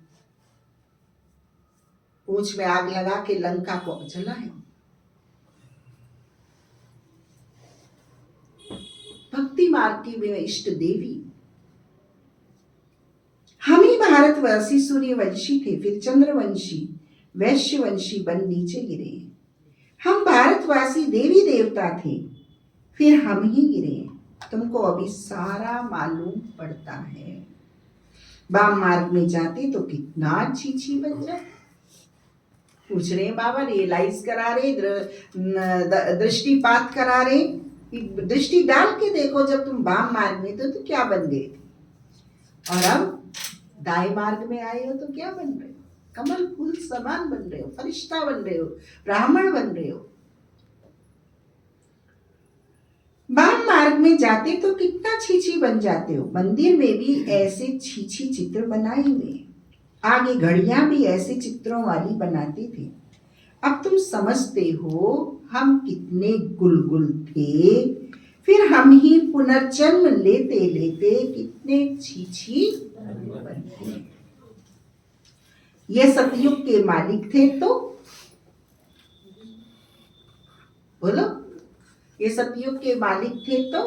Speaker 3: पूंछ में आग लगा के लंका को जलाया। भक्ति मार्ग की वे इष्ट देवी। हम ही भारतवासी सूर्यवंशी थे, फिर चंद्रवंशी वैश्यवंशी बन नीचे गिरे। हम भारतवासी देवी देवता थे, फिर हम ही गिरे। तुमको अभी सारा मालूम पड़ता है। वाम मार्ग में जाते तो कितना छी बन जाए। पूछ रहे बाबा, रियलाइज करा रहे, दृष्टिपात करा रहे, दृष्टि डाल के देखो जब तुम वाम मार्ग में थे तो क्या बन गए थे, और अब दाएं मार्ग में आए हो तो क्या बन रहे हो। कमल फूल समान बन रहे हो, फरिश्ता बन रहे हो, ब्राह्मण बन रहे हो। वाम मार्ग में जाते तो कितना छी बन जाते हो। मंदिर में भी ऐसे छी चित्र बनाए हुए, आगे घड़ियां भी ऐसे चित्रों वाली बनाते थे। अब तुम समझते हो हम कितने गुलगुल थे, फिर हम ही पुनर्जन्म लेते लेते कितने छी बनते। ये सतयुग के मालिक थे तो बोलो, ये सतयुग के मालिक थे तो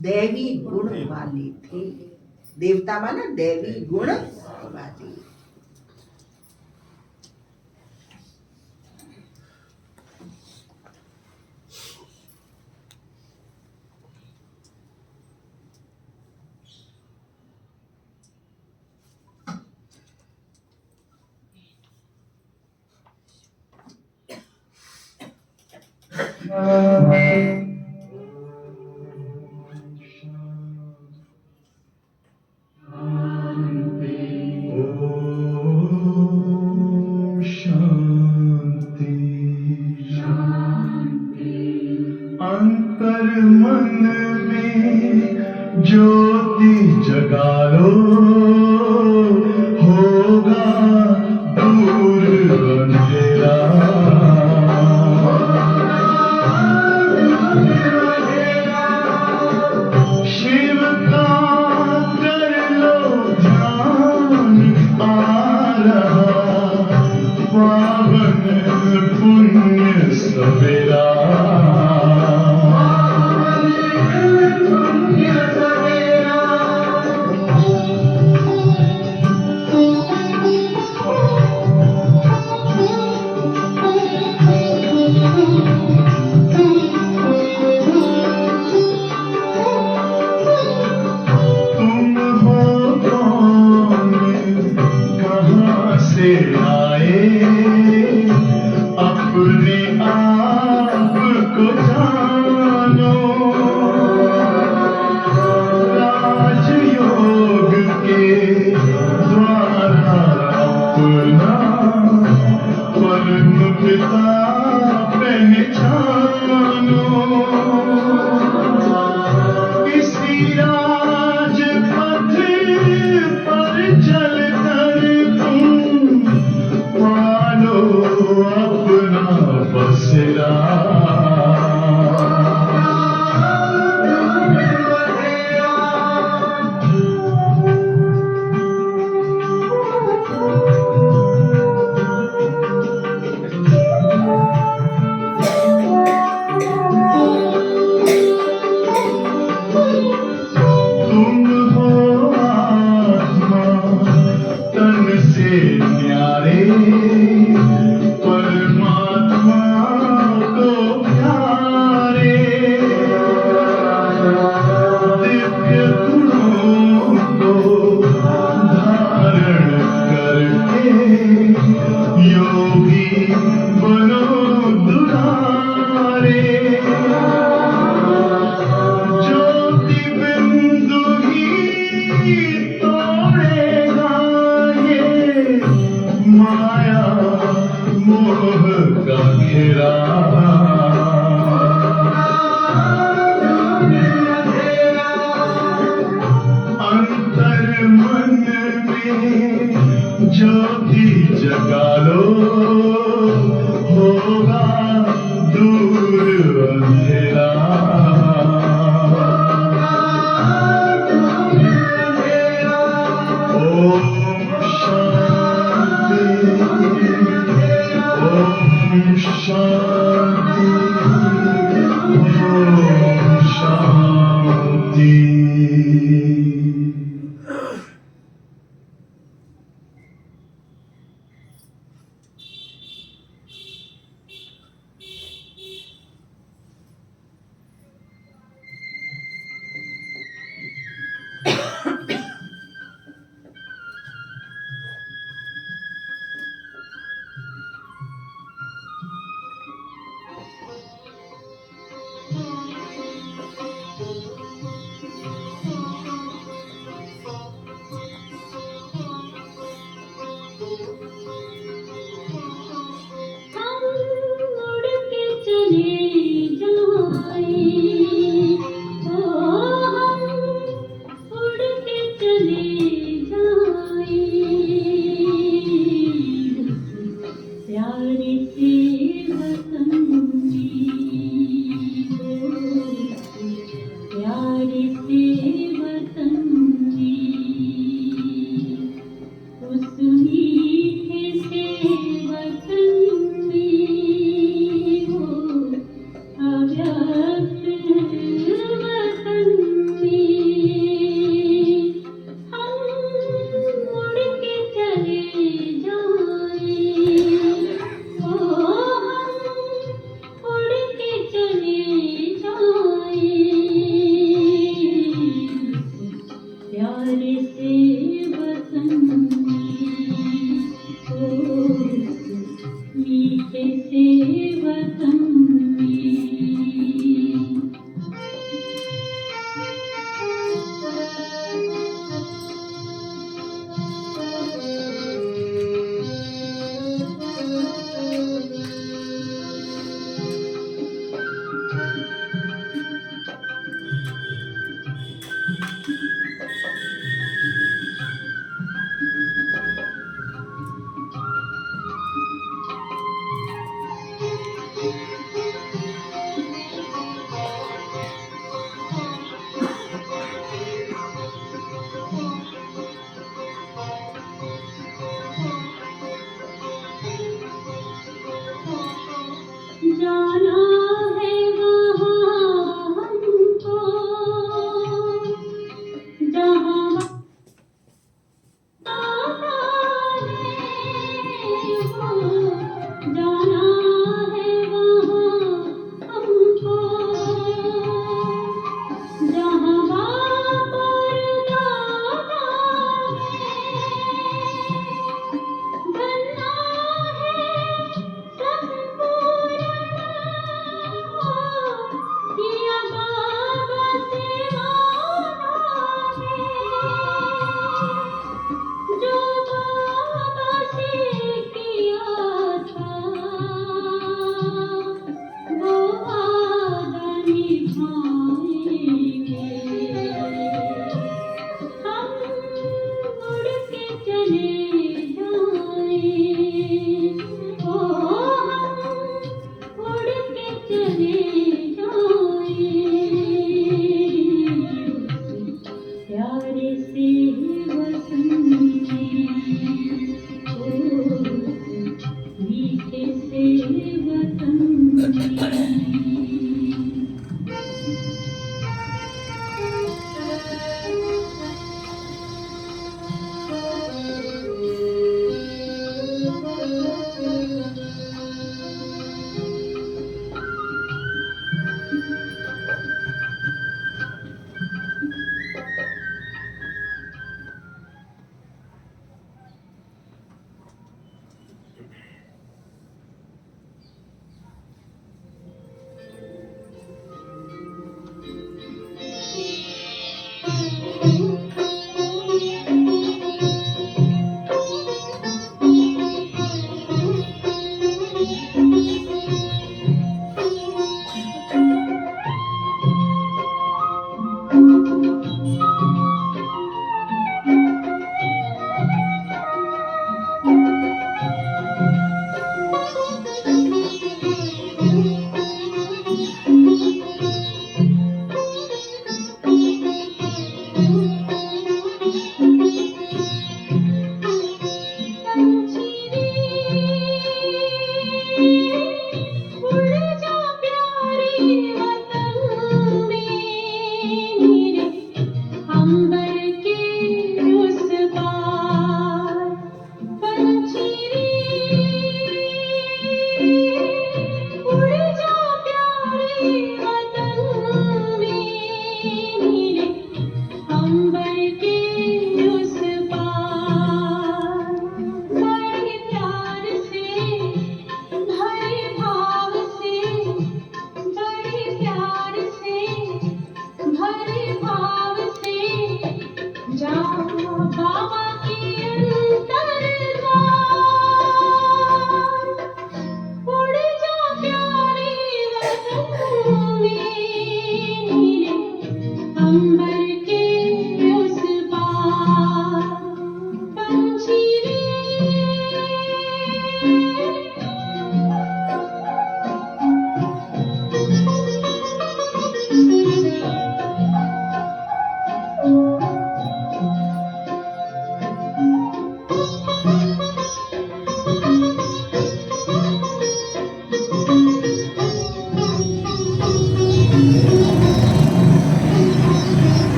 Speaker 3: दैवी गुण वाले थे। देवता माना दैवी गुण वाले।
Speaker 2: अंतर मन में ज्योति जगा लो, होगा दूर अंधेरा। शिव का कर लो ध्यान, आ रहा पावन पुण्य सवेरा।
Speaker 1: जाना है वहाँ हमको जहाँ आता है वो, जाना है वहाँ हमको जहाँ बाप और दादा है बनना है संपूर्ण किया बाबा से वादा है जो बाबा से किया था वो वादा निभाएंगे हम उड़ के चले जाएं ओ हम उड़ के चले जाएं प्यारे से वतन में ओ मीठे से वतन में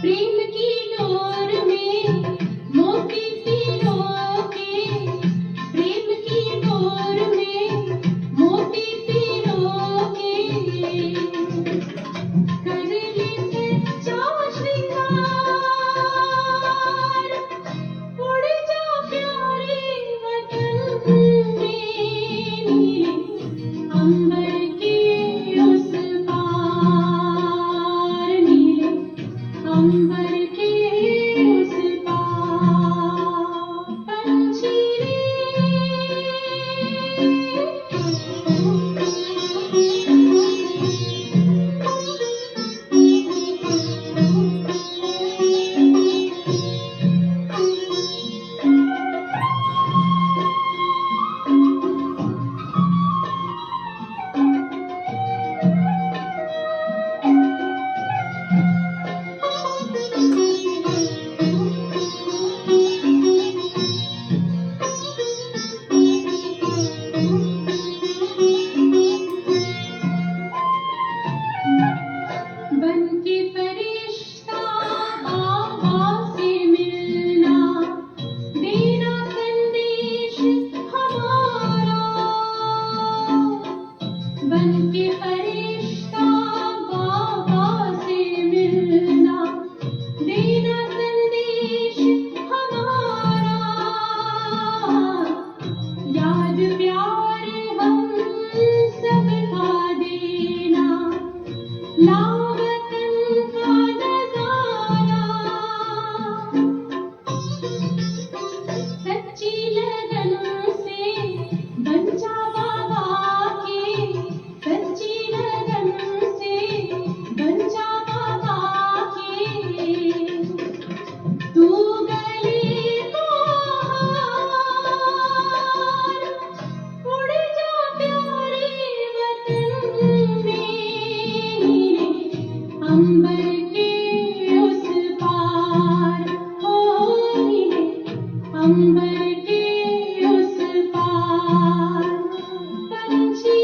Speaker 1: प्रेम की डोर में मोती पिरो के, प्रेम की डोर में मोती पिरो के, कर ले सच्चा श्रृंगार, उड़ जा प्यारे वतन में, नीले अंबर के उस पार, नीले अंबर के उस पार, पंछी बन के फरिश्ता बाबा से मिलना, देना संदेश हमारा, बन के फरिश्ता बाबा से मिलना, देना संदेश हमारा, याद प्यार हम सबका देना, लावतन का नजारा, सच्ची लगन से बन जा बाबा के, सच्ची लगन से बन जा बाबा के, तू गले को हार, उड़ जा प्यारे वतन में, नीले अंबर के उस पार, हो नीले अंबर के उस पार, पंछी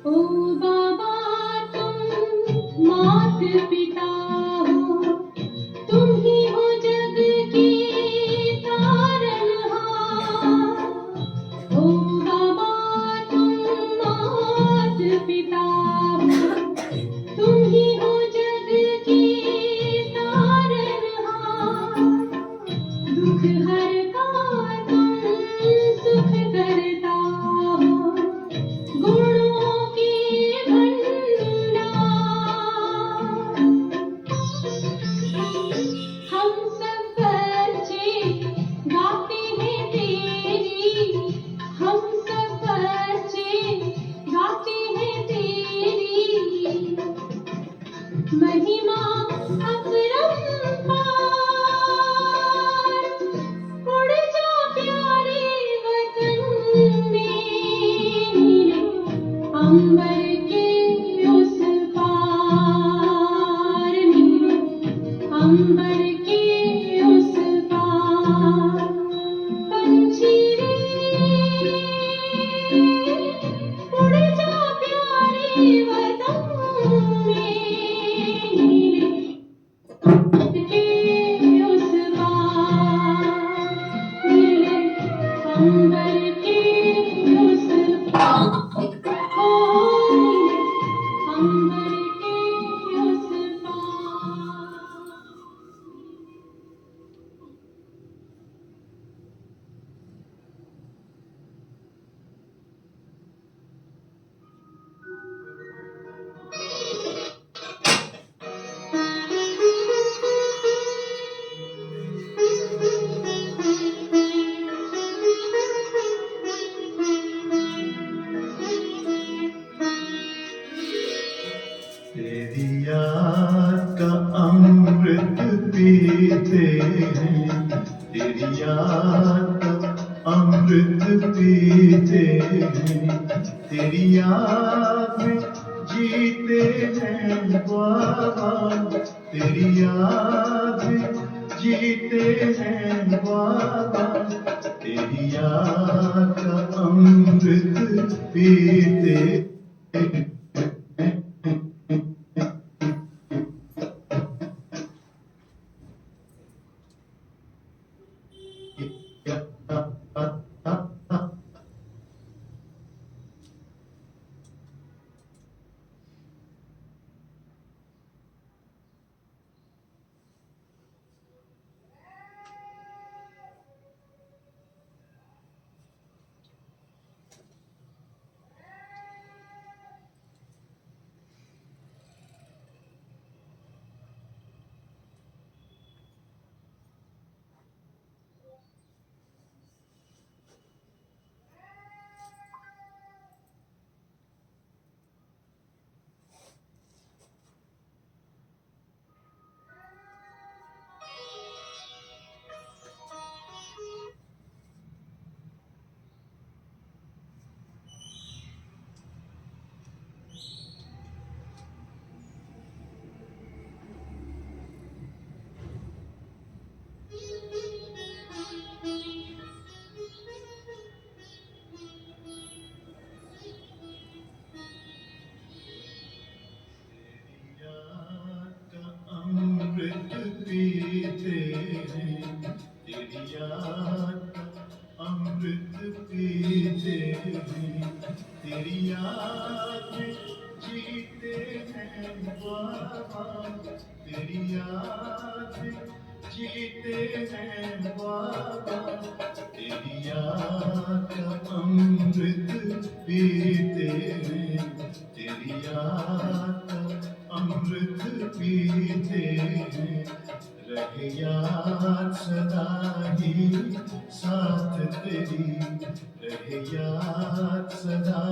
Speaker 1: ओ बाबा तुम मात पिता हो, तुम ही हो जग के तारनहार, ओ बाबा तुम मात पिता हो, तुम ही हो जग के तारनहार, दुख हरता तुम सुख करता हो, गुणों के भंडार, हम सब बच्चे गाते हैं तेरी, हम सब बच्चे गाते हैं तेरी, महिमा अपरंपार, उड़ जा प्यारे वतन में, नीले अंबर के उस पार, नीले अंबर के उस पार, पंछी उड़ जा प्यारे वतन में, नीले के उस पार, नीले अंबर के उस पार, हो नीले अंबर के उस पार।
Speaker 2: तेरी याद का अमृत पीते हैं, तेरी याद का अमृत पीते हैं, तेरी याद में जीते हैं बाबा, तेरी याद में जीते हैं बाबा, तेरी याद का अमृत पीते हैं। अमृत पीते हैं, तेरी याद का अमृत पीते हैं, तेरी याद में जीते हैं बाबा, तेरी याद में जीते हैं बाबा, तेरी याद का अमृत पीते हैं, तेरी याद का अमृत पीते हैं, रहे याद सदा ही साथ तेरी, रहे याद सदा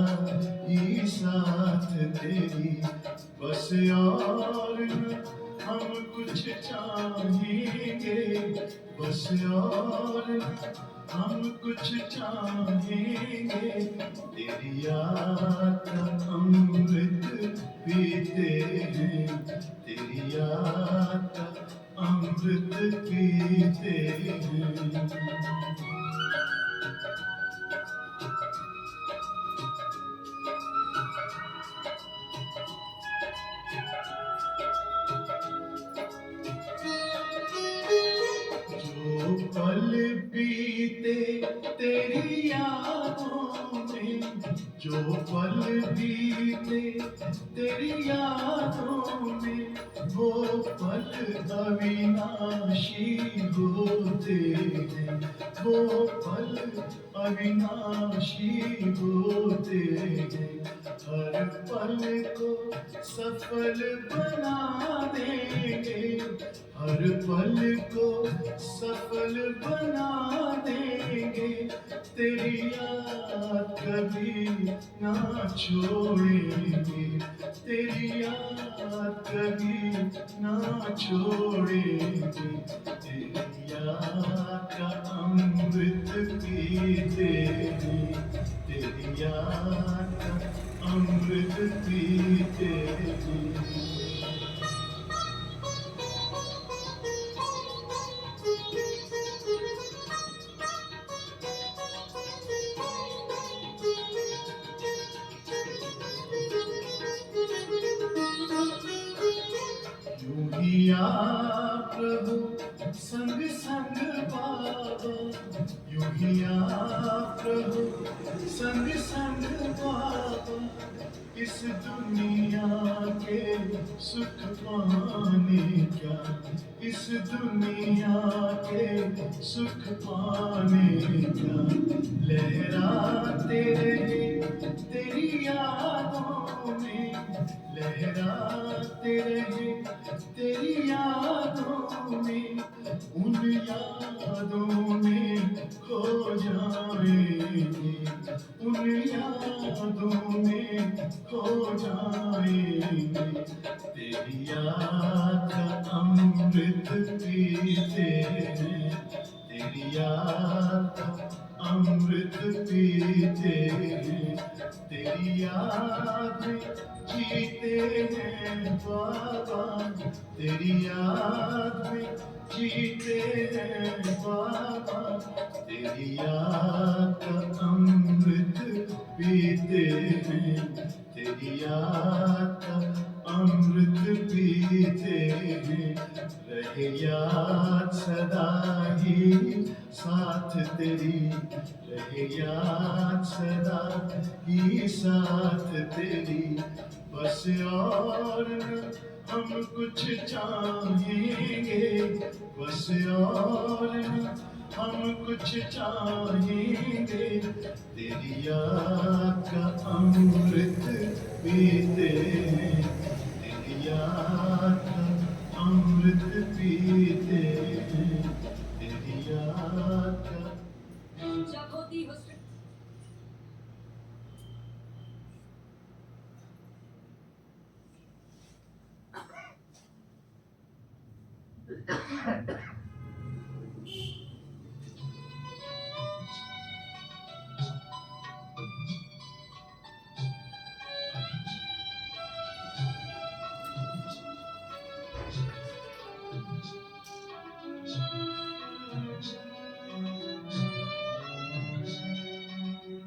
Speaker 2: ही साथ तेरी, बस और न हम कुछ चाहेंगे, बस और न हम कुछ चाहेंगे, तेरी याद का अमृत पीते हैं, तेरी याद का अमृत पीते हैं। जो पल बीते तेरी यादों में, जो पल बीते तेरी यादों में, वो पल अविनाशी होते हैं, वो पल अविनाशी होते हैं, हर पल को सफल बना देंगे, हर पल को सफल बना देंगे, तेरी याद कभी ना छोड़ेंगे, तेरी याद कभी ना छोड़ेंगे, तेरी याद का अमृत पीते हैं, तेरी याद का अमृत पीते हैं। यूं ही आप प्रभु संग संग बाबा, यूं ही आप प्रभु संग संग बाबा, इस दुनिया के सुख पाने क्या, इस दुनिया के सुख पाने क्या, लहराते रहे तेरी यादों में, लहराते रहे तेरी यादों में, उन यादों में खो जाएंगे, उन यादों पौधों में खो जाएंगे, तेरी याद का अमृत पीते हैं, तेरी याद का अमृत पीते हैं, तेरी याद में जीते हैं बाबा, तेरी याद में जीते हैं बाबा, तेरी याद का अमृत पीते हैं, तेरी याद का अमृत पीते हैं, रहे याद सदा ही साथ तेरी, रहे याद सदा ही साथ तेरी, बस और न हम कुछ चाहेंगे, बस और न हम कुछ चाहेंगे, तेरी याद का अमृत पीते हैं, तेरी याद का अमृत पीते हैं, तेरी याद का।
Speaker 1: जब होती हो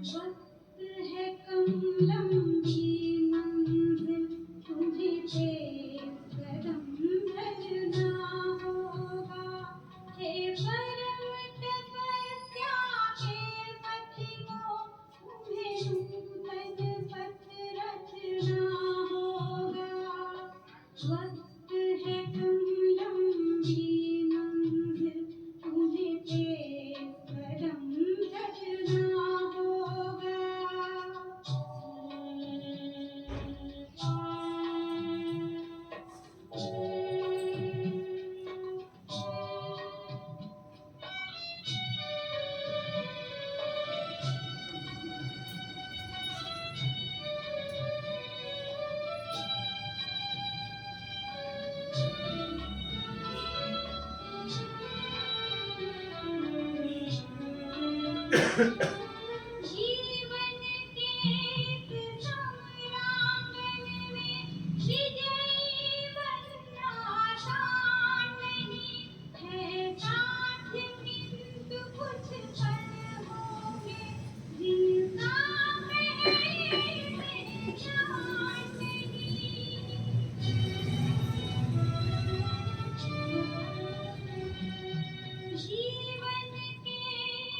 Speaker 1: वक्त है कम लंबी मंजिल, तुम्हें तेज कदम चलना होगा, हे पर्वत तपस्या के पथिकों, तुम्हें नूतन पथ रचना होगा। वक्त है कम लंबी मंजिल, तुम्हें तेज कदम चलना होगा। जीवन के इस संग्रांगन में विजयी बनना आसान नहीं है, साथ किंतु कुछ पल होंगे जिनका पहले से ध्यान नहीं। जीवन के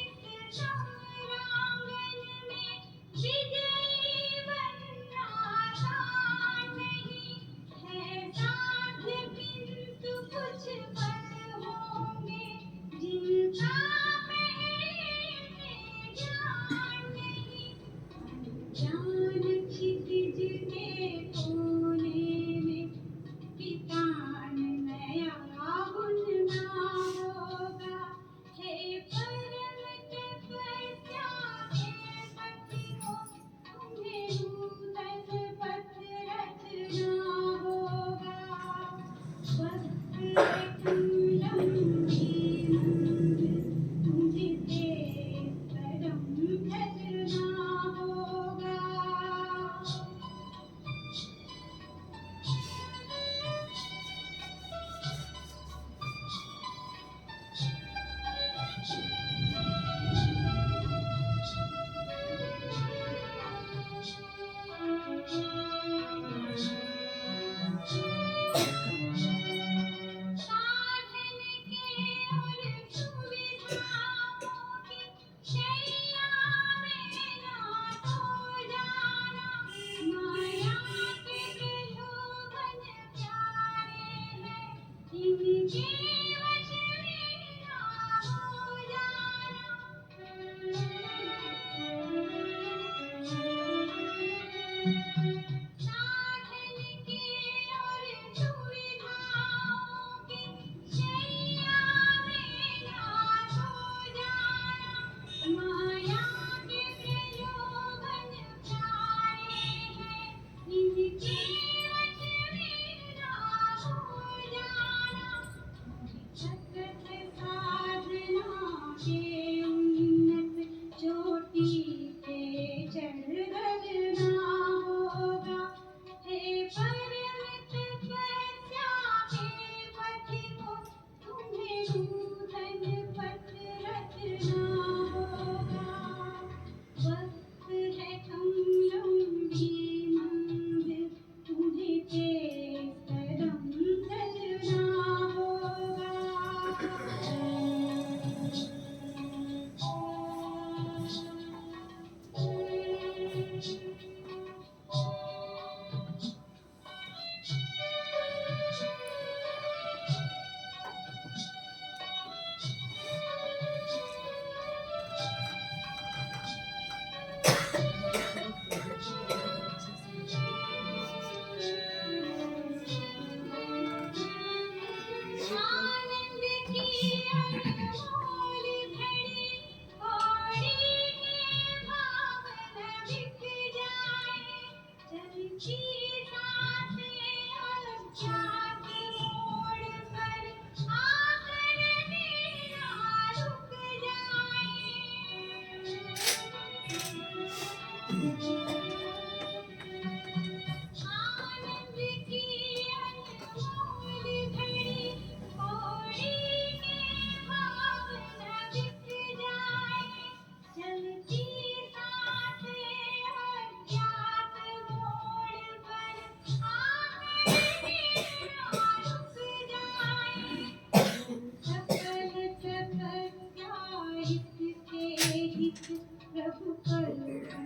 Speaker 1: इस संग्रांगन में विजयी बनना आसान नहीं है, साथ किंतु कुछ पल होंगे जिनका पहले से ध्यान नहीं। जान क्षितिज के कोने में कितान नया बुनना होगा, हे पर्वत तपस्या के पथिकों, तुम्हें नूतन पथ रचना होगा। वक्त है कम लंबी मंजिल, तुम्हें तेज कदम चलना होगा। साधन के और सुविधाओं की शैया में ना सो जाना, माया के प्रलोभन प्यारे हैं, इनके वश में ना हो जाना। साधन के और सुविधाओं की शैया में ना सो जाना, माया के प्रलोभन प्यारे के पति को तुम्हें नूतन पथ रचना होगा। वक्त है संयमी मंदिर तुम्हें तेज कदम चलना होगा। आनंद की अनमोल घड़ी घोड़ी के भाव न बिक जाए। चलती सांसें अज्ञात मोड़ पर आकर मेरा रुक आनंद की अनमोल घड़ी घोड़ी के भाव न बिक जाए। चलती सांसें अज्ञात मोड़ पर आकर मेरा रुक जाए। सकल तपस्या हित के हित प्रभु करुणा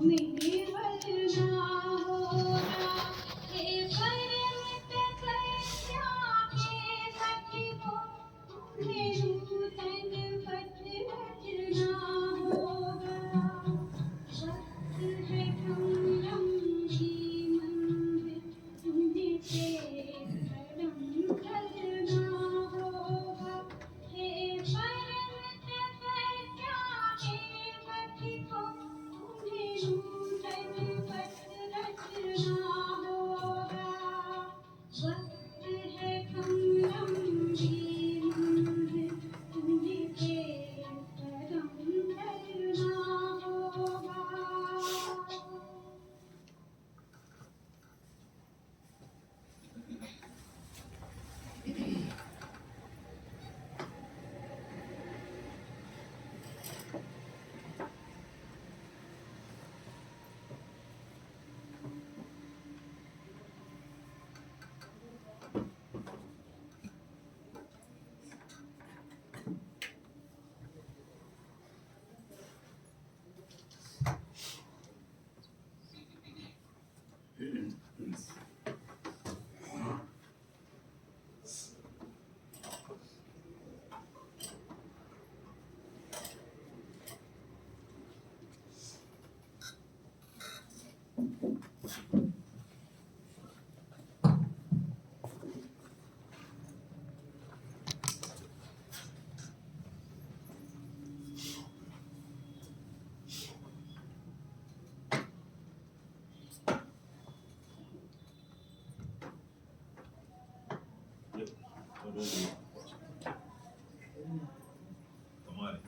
Speaker 1: में बलना होगा। हे परम तपस्या के सखी को तुम्हें नूतन पथ रचना होगा। वक्त है संयमी मंदिर तुम्हें तेज कदम चलना होगा। हे परम तपस्या के पति को तुम्हें नूतन पथ रचना होगा। वक्त है संयमी मंदिर तुम्हें तेज कदम चलना होगा।
Speaker 2: तुम्हारे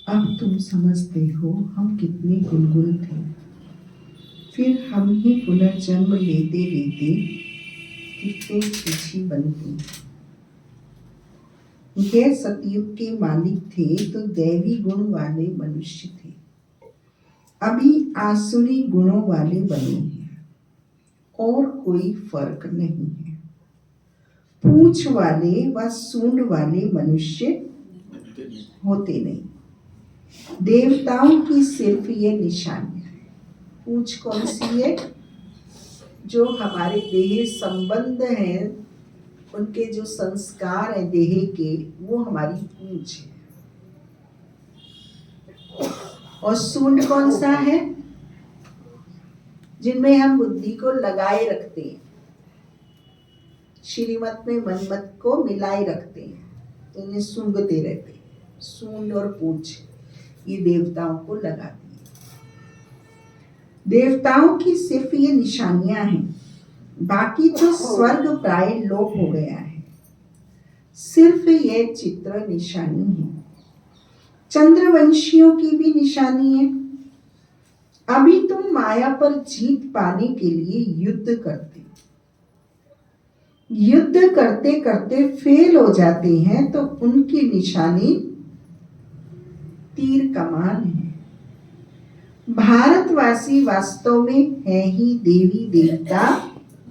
Speaker 3: अब तुम समझते हो हम कितने गुलगुल थे। फिर हम ही पुनर्जन्म लेते लेते कितने छीछी बन गए। यह सतयुग के मालिक थे तो दैवी गुण वाले मनुष्य थे, अभी आसुरी गुणों वाले बने हैं और कोई फर्क नहीं है। पूंछ वाले व सूंड वाले मनुष्य होते नहीं, देवताओं की सिर्फ ये निशानी है। पूंछ कौन सी है? जो हमारे देह संबंध हैं, उनके जो संस्कार हैं देह के, वो हमारी पूंछ है। और सूंड कौन सा है? जिनमें हम बुद्धि को लगाए रखते हैं, श्रीमत में मनमत को मिलाए रखते हैं, तो इन्हें सूंघते रहते हैं। सूंड और पूंछ ये देवताओं को लगाती है। देवताओं की सिर्फ ये निशानियां हैं, बाकी जो स्वर्ग प्राय लोप हो गया है, सिर्फ ये चित्र निशानी है। चंद्रवंशियों की भी निशानी है। अभी तुम माया पर जीत पाने के लिए युद्ध करते करते फेल हो जाते हैं, तो उनकी निशानी तीर कमान है। भारतवासी वास्तव में है ही देवी देवता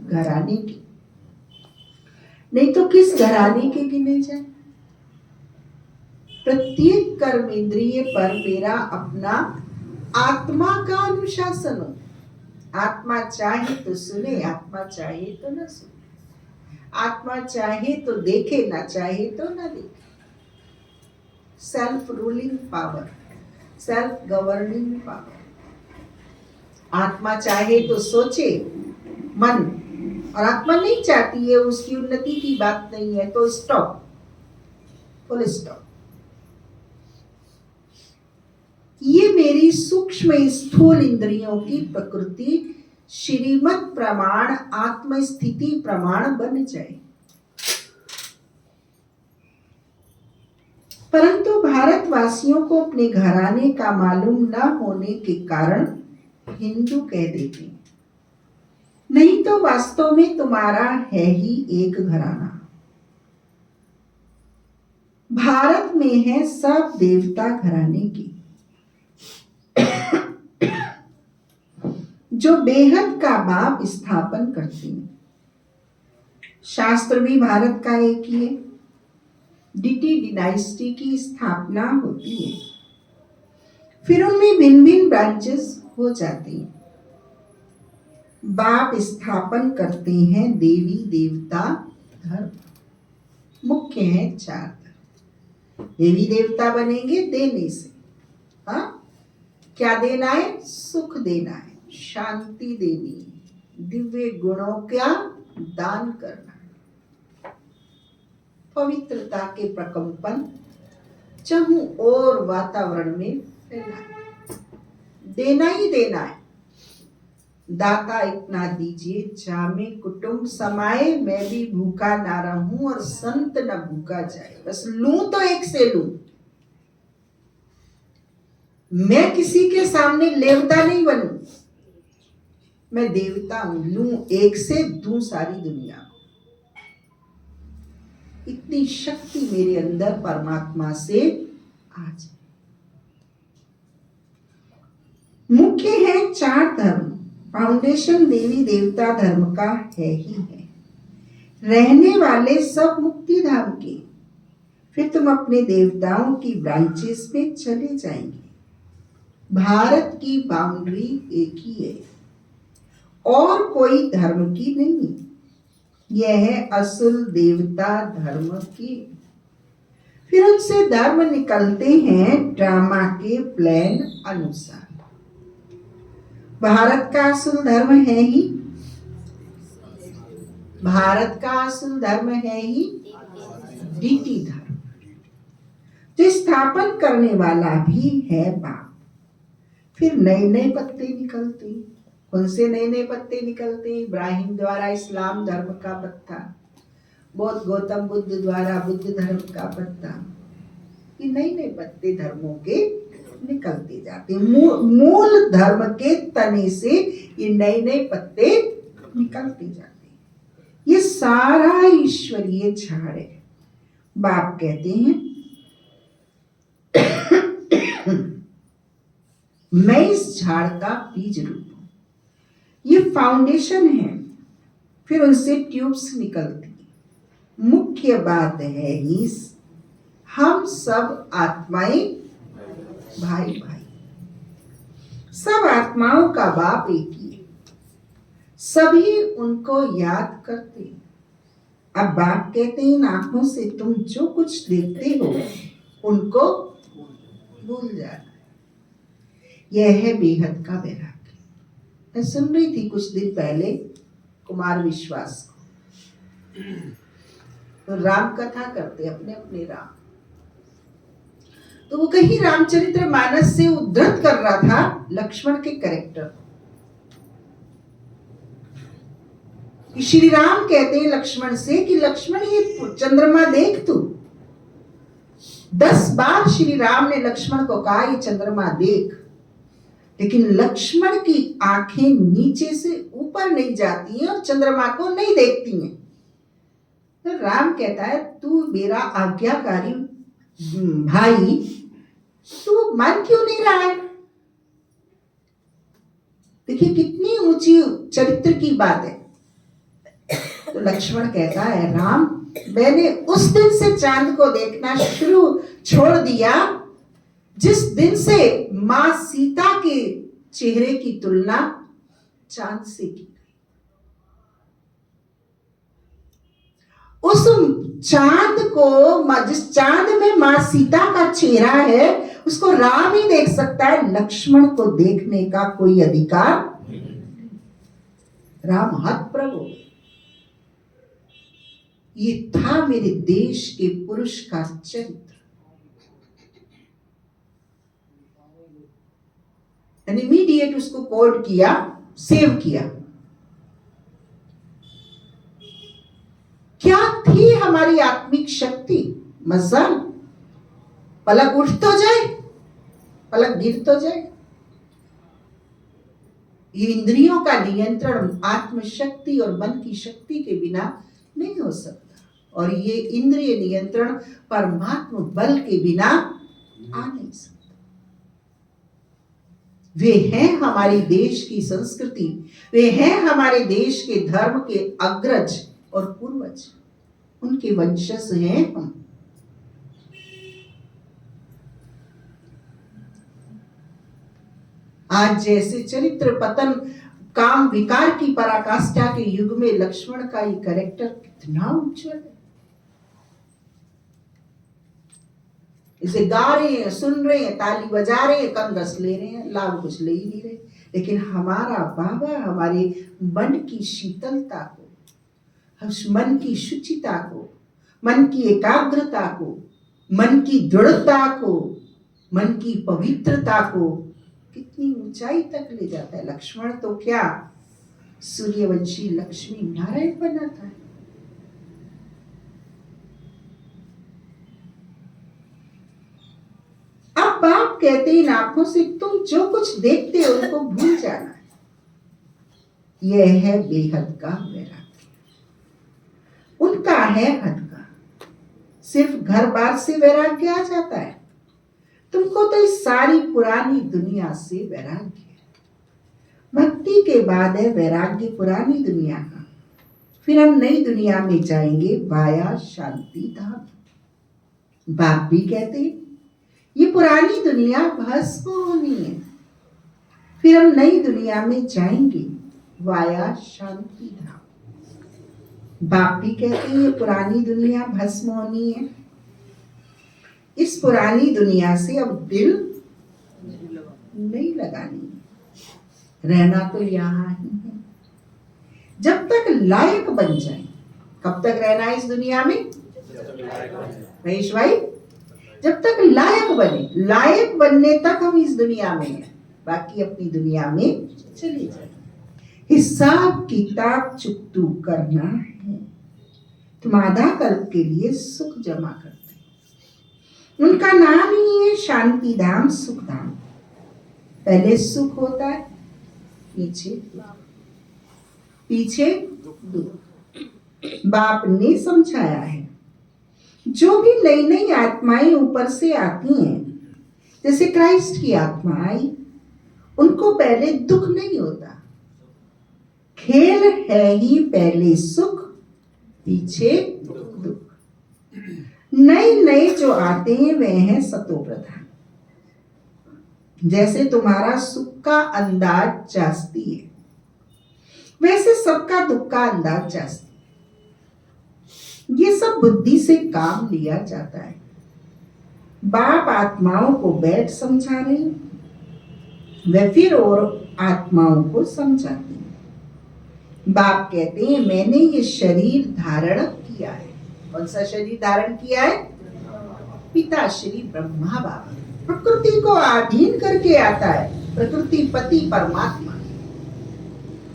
Speaker 3: घराने के, नहीं तो किस घराने के गिने जाए। प्रत्येक कर्मेंद्रिय पर मेरा अपना आत्मा का अनुशासन हो। आत्मा चाहे तो सुने, आत्मा चाहे तो न सुने, आत्मा चाहे तो देखे, ना चाहे तो न देखे। Self ruling power, self governing power. आत्मा चाहे तो सोचे मन, और आत्मा नहीं चाहती है, उसकी उन्नति की बात नहीं है, तो स्टॉप, फुल स्टॉप। ये मेरी सूक्ष्म स्थूल इंद्रियों की प्रकृति श्रीमत प्रमाण आत्मस्थिति प्रमाण बन जाए। परंतु भारतवासियों को अपने घराने का मालूम न होने के कारण हिंदू कह देते हैं, नहीं तो वास्तव में तुम्हारा है ही एक घराना। भारत में है सब देवता घराने की, जो बेहद का बाप स्थापन करते हैं। शास्त्र भी भारत का एक ही है। डिटी डिनाइस्टी की स्थापना होती है, फिर उनमें भिन्न भिन्न ब्रांचेस हो जाती हैं। बाप स्थापन करते हैं देवी देवता धर्म, मुख्य है 4 धर्म। देवी देवता बनेंगे देने से, हाँ क्या देना है? सुख देना है, शांति देनी है, दिव्य गुणों का दान करना है, पवित्रता के प्रकंपन चाहूं और वातावरण में फैलाना, देना ही देना है। दाता इतना दीजिए जामे कुटुंब समाए, मैं भी भूखा ना रहूं और संत न भूखा जाए। बस लूं तो एक से लूं, मैं किसी के सामने लेवता नहीं बनूं, मैं देवता हूं, लूं एक से दूं सारी दुनिया को। इतनी शक्ति मेरे अंदर परमात्मा से आ जाए। मुख्य है 4 धर्म, फाउंडेशन देवी देवता धर्म का है ही है। रहने वाले सब मुक्ति धाम के, फिर तुम अपने देवताओं की ब्रांचेस में चले जाएंगे। भारत की बाउंड्री एक ही है और कोई धर्म की नहीं, यह है असल देवता धर्म की। फिर उनसे धर्म निकलते हैं ड्रामा के प्लान अनुसार। भारत का असल धर्म है ही, भारत का असल धर्म है ही डीटी धर्म, जो स्थापन करने वाला भी है बाप। फिर नए नए पत्ते निकलते। कौन से नए नए पत्ते निकलते? इब्राहिम द्वारा इस्लाम धर्म का पत्ता, बौद्ध गौतम बुद्ध द्वारा बुद्ध धर्म का पत्ता। ये नए नए पत्ते धर्मों के निकलते जाते। मूल धर्म के तने से ये नए नए पत्ते निकलते जाते। ये सारा ईश्वरीय झाड़ है। बाप कहते हैं मैं इस झाड़ का बीज रूप हूं, ये फाउंडेशन है, फिर उनसे ट्यूब्स निकलती हैं। मुख्य बात है इस हम सब आत्माएं भाई भाई, सब आत्माओं का बाप एक ही है, सभी उनको याद करते हैं। अब बाप कहते हैं इन आंखों से तुम जो कुछ देखते हो उनको भूल जाना। यह है बेहद का वैराग्य। मैं सुन रही थी कुछ दिन पहले कुमार विश्वास को, तो राम कथा करते अपने अपने राम, तो वो कहीं रामचरित्र मानस से उद्धृत कर रहा था लक्ष्मण के कैरेक्टर। श्री राम कहते हैं लक्ष्मण से कि लक्ष्मण ये चंद्रमा देख तू। 10 बार श्री राम ने लक्ष्मण को कहा ये चंद्रमा देख, लेकिन लक्ष्मण की आंखें नीचे से ऊपर नहीं जाती हैं और चंद्रमा को नहीं देखती हैं। तो राम कहता है तू मेरा आज्ञाकारी भाई, तू मान क्यों नहीं रहा है? देखिए कितनी ऊंची चरित्र की बात है। तो लक्ष्मण कहता है राम, मैंने उस दिन से चांद को देखना छोड़ दिया जिस दिन से मां सीता के चेहरे की तुलना चांद से की गई। उस चांद को, जिस चांद में मां सीता का चेहरा है, उसको राम ही देख सकता है, लक्ष्मण को देखने का कोई अधिकार। राम हत प्रभु, ये था मेरे देश के पुरुष का चरित्र। इमीडिएट उसको कोड किया, सेव किया। क्या थी हमारी आत्मिक शक्ति? मजाल, पलक उठ तो जाए, पलक गिर तो जाए। ये इंद्रियों का नियंत्रण आत्मशक्ति और मन की शक्ति के बिना नहीं हो सकता, और ये इंद्रिय नियंत्रण परमात्मा बल के बिना आ नहीं सकता। वे हैं हमारी देश की संस्कृति, वे हैं हमारे देश के धर्म के अग्रज और पूर्वज, उनके वंशज हैं हम। आज जैसे चरित्र पतन काम विकार की पराकाष्ठा के युग में लक्ष्मण का ये कैरेक्टर कितना उज्जवल है। इसे गा रहे हैं, सुन रहे हैं, ताली बजा रहे हैं, कंगस ले रहे हैं, लाभ कुछ ले ही नहीं रहे, लेकिन हमारा बाबा हमारे मन की शीतलता को, मन की शुचिता को, मन की एकाग्रता को, मन की दृढ़ता को, मन की पवित्रता को कितनी ऊंचाई तक ले जाता है। लक्ष्मण तो क्या सूर्यवंशी लक्ष्मी नारायण बनाता है। अब बाप कहते हैं आंखों से तुम जो कुछ देखते हो उनको भूल जाना है। यह है बेहद का वैराग्य, उनका है हद का। सिर्फ घर बार से वैराग्य आ जाता है, तुमको तो इस सारी पुरानी दुनिया से वैराग्य है। भक्ति के बाद है वैराग्य पुरानी दुनिया का, फिर हम नई दुनिया में जाएंगे वाया शांति धाम। बाप भी कहते हैं ये पुरानी दुनिया भस्म होनी है, फिर हम नई दुनिया में जाएंगे वाया शांति धाम। बाप भी कहते हैं ये पुरानी दुनिया भस्म होनी है, इस पुरानी दुनिया से अब दिल नहीं लगानी है, रहना तो यहाँ ही है जब तक लायक बन जाए। कब तक रहना है इस दुनिया में महेश भाई? जब तक लायक बने। लायक बनने तक हम इस दुनिया में हैं, बाकी अपनी दुनिया में चले जाए। हिसाब किताब चुकतू करना है। तुम आधा कल्प के लिए सुख जमा करते, उनका नाम ही है शांति धाम, सुख धाम। पहले सुख होता है, पीछे दुख। बाप ने समझाया है जो भी नई नई आत्माएं ऊपर से आती हैं, जैसे क्राइस्ट की आत्मा आई, उनको पहले दुख नहीं होता। खेल है ही पहले सुख, पीछे दुख। नए नए जो आते हैं वे हैं सतो प्रधान। जैसे तुम्हारा सुख का अंदाज जास्ती है, वैसे सबका दुख का अंदाज जास्ती है। ये सब बुद्धि से काम लिया जाता है। बाप आत्माओं को बैठ समझा रहे हैं, वे फिर और आत्माओं को समझाते हैं। बाप कहते हैं मैंने ये शरीर धारण किया है। कौन सा शरीर धारण किया है? पिता श्री ब्रह्मा बाबा प्रकृति को अधीन करके आता है। प्रकृति पति परमात्मा,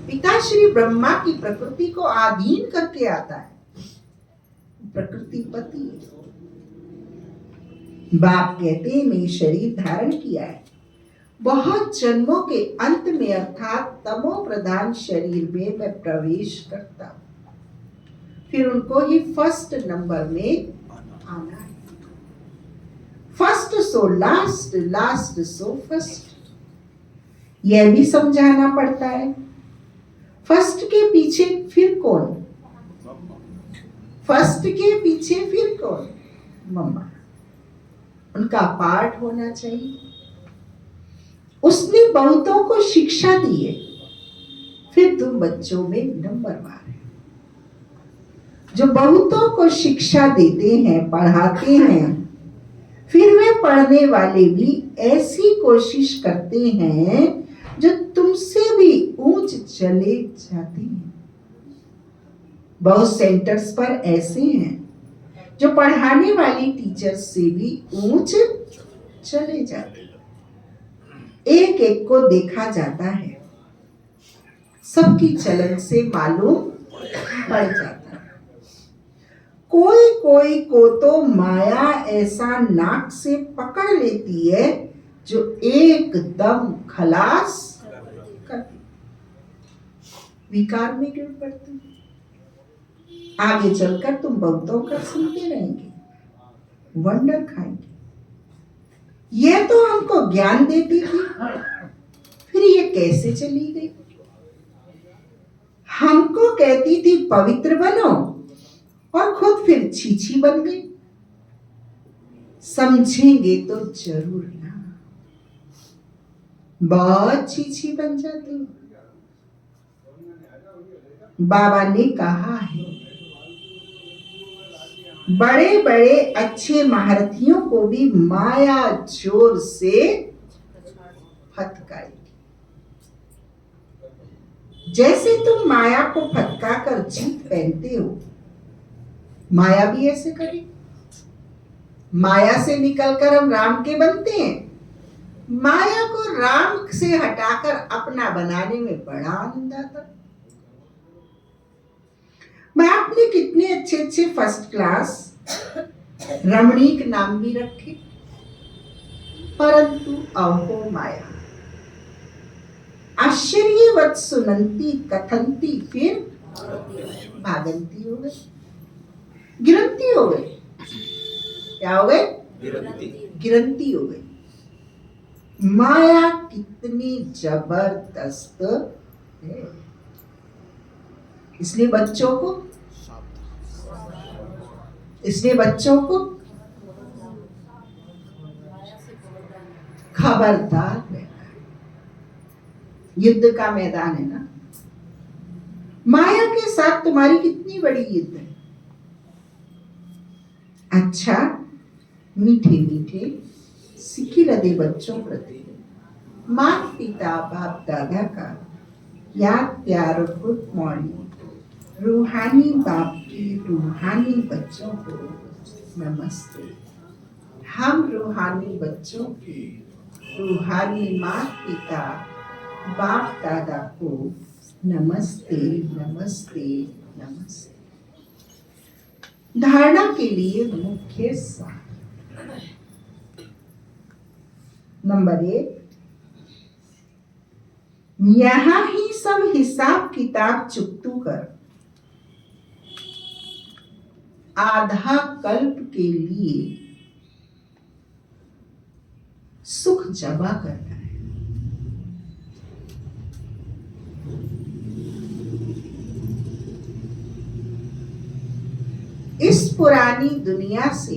Speaker 3: पिता श्री ब्रह्मा की प्रकृति को अधीन करके आता है। प्रकृति पति है। बाप कहते हैं मैं शरीर धारण किया है। बहुत जन्मों के अंत में अर्थात तमो प्रधान शरीर में मैं प्रवेश करता हूं, फिर उनको ही फर्स्ट नंबर में आना है। First so last, last so first, यह भी समझाना पड़ता है। फर्स्ट के पीछे फिर कौन? फर्स्ट के पीछे फिर कौन? मम्मा। उनका पाठ होना चाहिए। उसने बहुतों को शिक्षा दी है, फिर तुम बच्चों में नंबरवार है। जो बहुतों को शिक्षा देते हैं, पढ़ाते हैं, फिर वे पढ़ने वाले भी ऐसी कोशिश करते हैं जो तुमसे भी ऊंच चले जाते हैं। बहुत सेंटर्स पर ऐसे हैं जो पढ़ाने वाली टीचर से भी ऊंच चले जाते हैं। एक एक को देखा जाता है, सबकी चलन से मालूम पड़ जाता है। कोई कोई को तो माया ऐसा नाक से पकड़ लेती है जो एकदम खलास करती, विकार में गिर पड़ती। आगे चलकर तुम बहुतों का सुनते रहेंगे, वंडर खाएंगे। यह तो हमको ज्ञान देती थी, फिर ये कैसे चली गई? हमको कहती थी पवित्र बनो और खुद फिर छीछी बन गई। समझेंगे तो जरूर ना, बहुत छीछी बन जाती। बाबा ने कहा है बड़े बड़े अच्छे महारथियों को भी माया जोर से फटकाएगी। जैसे तुम माया को फटका कर जीत पहनते हो, माया भी ऐसे करे। माया से निकलकर हम राम के बनते हैं। माया को राम से हटाकर अपना बनाने में बड़ा आनंद आता। बाप ने कितने अच्छे अच्छे फर्स्ट क्लास रमणीक नाम भी रखे, परंतु अहो माया आश्चर्यवत सुनंती कथंती, फिर भागंती हो गई, गिरंती हो गई। क्या हो गए? गिरंती हो गई। माया कितनी जबरदस्त है। इसलिए बच्चों को खबरदार रहना है। युद्ध का मैदान है ना, माया के साथ तुम्हारी कितनी बड़ी युद्ध है। अच्छा, मीठे मीठे सिक्की लदे बच्चों प्रति माता पिता बाप दादा का याद प्यार और गुड मॉर्निंग। रूहानी बाप की रूहानी बच्चों को नमस्ते। हम रूहानी बच्चों की रूहानी माता पिता बाप दादा को नमस्ते नमस्ते नमस्ते। धारणा के लिए मुख्य सार। नंबर 1, यहां ही सब हिसाब किताब चुकतू कर। आधा कल्प के लिए सुख जमा करना है। इस पुरानी दुनिया से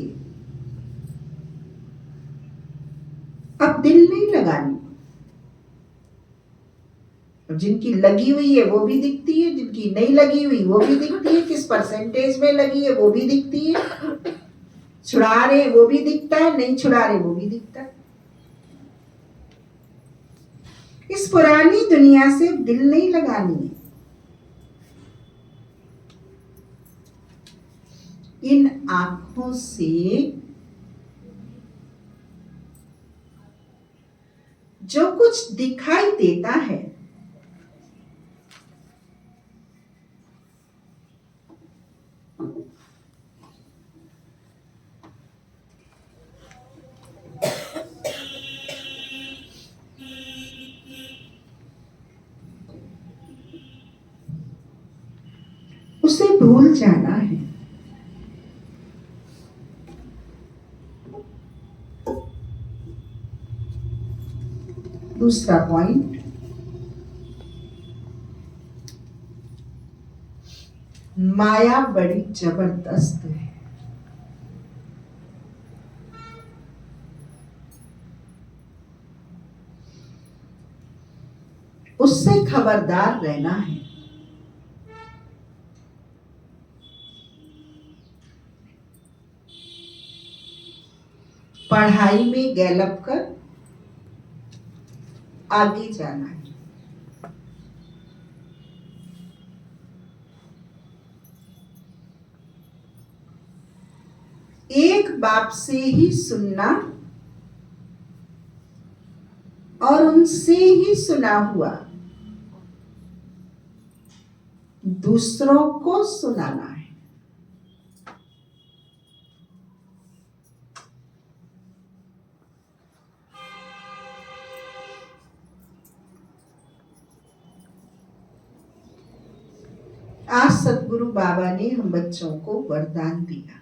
Speaker 3: अब दिल नहीं लगानी। जिनकी लगी हुई है वो भी दिखती है, जिनकी नहीं लगी हुई वो भी दिखती है, किस परसेंटेज में लगी है वो भी दिखती है, छुड़ा रहे वो भी दिखता है, नहीं छुड़ा रहे वो भी दिखता है। इस पुरानी दुनिया से दिल नहीं लगानी है। इन आंखों से जो कुछ दिखाई देता है उसे भूल जाना है। दूसरा पॉइंट, माया बड़ी जबरदस्त है। उससे खबरदार रहना है। पढ़ाई में गैलप कर आगे जाना है। एक बाप से ही सुनना और उनसे ही सुना हुआ दूसरों को सुनाना है। आज सतगुरु बाबा ने हम बच्चों को वरदान दिया।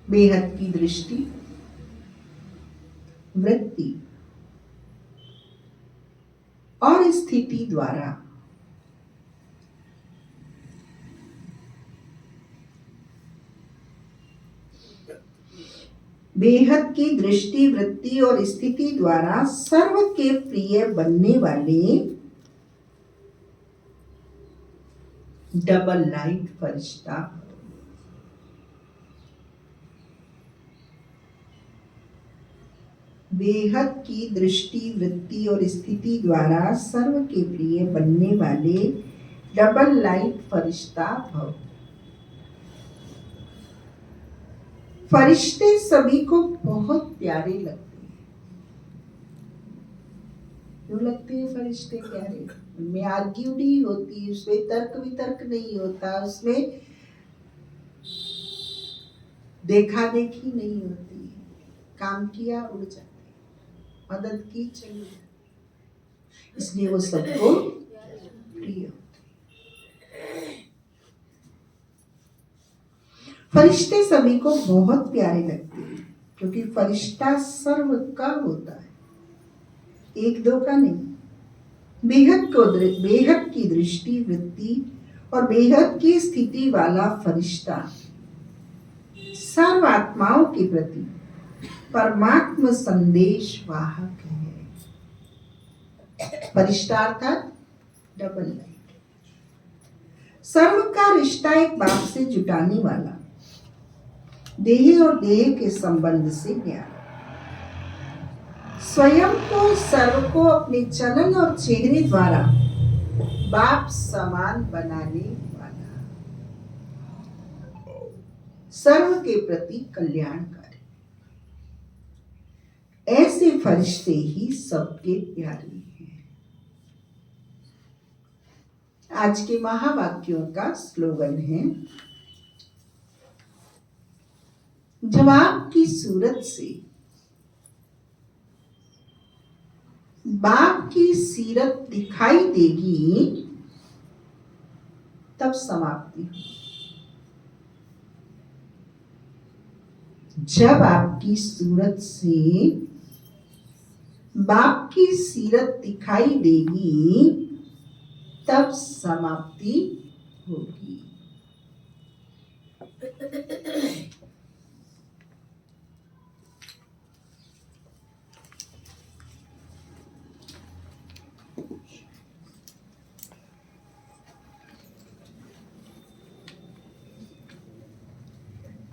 Speaker 3: बेहद की दृष्टि, वृत्ति और स्थिति द्वारा बेहद की दृष्टि, वृत्ति और स्थिति द्वारा सर्व के प्रिय बनने वाले डबल लाइट फरिश्ता बेहद की दृष्टि, वृत्ति और स्थिति द्वारा सर्व के प्रिय बनने वाले डबल लाइट फरिश्ता भव। फरिश्ते सभी को बहुत प्यारे लगते हैं। क्यों लगते हैं फरिश्ते प्यारे? उनमें आर्ग्यू नहीं होती, उसमें तर्क वितर्क नहीं होता, उसमें देखा देखी नहीं होती है। काम किया उड़ जाते, मदद की चली जाती, इसलिए वो सबको प्रिय। फरिश्ते सभी को बहुत प्यारे लगते हैं क्योंकि फरिश्ता सर्व का होता है, एक दो का नहीं। बेहद की दृष्टि, वृत्ति और बेहद की स्थिति वाला फरिश्ता सर्व आत्माओं के प्रति परमात्मा संदेश वाहक है। फरिश्ता अर्थात डबल लाइट, सर्व का रिश्ता एक बाप से जुटाने वाला, देह और देह के संबंध से न्यारा, स्वयं को सर्व को अपने चलन और चेहरे द्वारा बाप समान बनाने वाला, सर्व के प्रति कल्याणकारी। ऐसे फरिश्ते ही सबके प्यारे हैं। आज के महावाक्यों का स्लोगन है, जब आपकी सूरत से बाप की सीरत दिखाई देगी तब समाप्ति होगी। जब आपकी सूरत से बाप की सीरत दिखाई देगी तब समाप्ति होगी।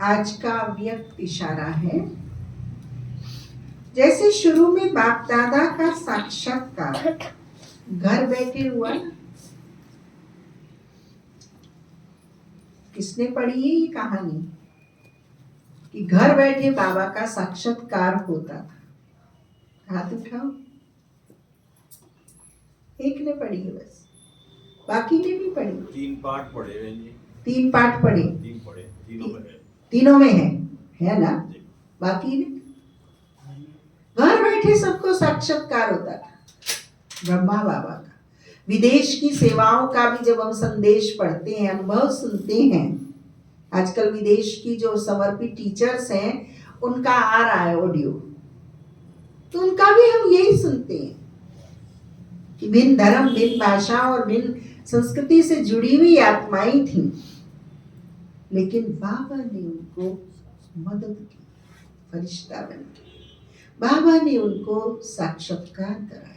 Speaker 3: आज का व्यक्त इशारा है, जैसे शुरू में बाप दादा का साक्षात्कार घर बैठे हुआ। किसने पढ़ी है ये कहानी कि घर बैठे बाबा का साक्षात्कार होता था? हाथ उठाओ। एक ने पढ़ी है बस, बाकी ने भी पढ़ी।
Speaker 2: 3 पाठ पढ़े हैं जी।
Speaker 3: 3 पाठ पढ़े,
Speaker 2: 3 पढ़े, तीनों में है।
Speaker 3: तीनों में है ना? बाकी ने घर बैठे सबको साक्षात्कार होता था ब्रह्मा बाबा का। विदेश की सेवाओं का भी जब हम संदेश पढ़ते हैं, अनुभव सुनते हैं, आजकल विदेश की जो समर्पित टीचर्स हैं उनका आ रहा है ऑडियो, तो उनका भी हम यही सुनते हैं कि भिन्न धर्म, भिन्न भाषा और भिन्न संस्कृति से जुड़ी हुई आत्माएं थीं, लेकिन बाबा ने उनको मदद की, फरिश्ता बन के बाबा ने उनको साक्षात्कार कराया।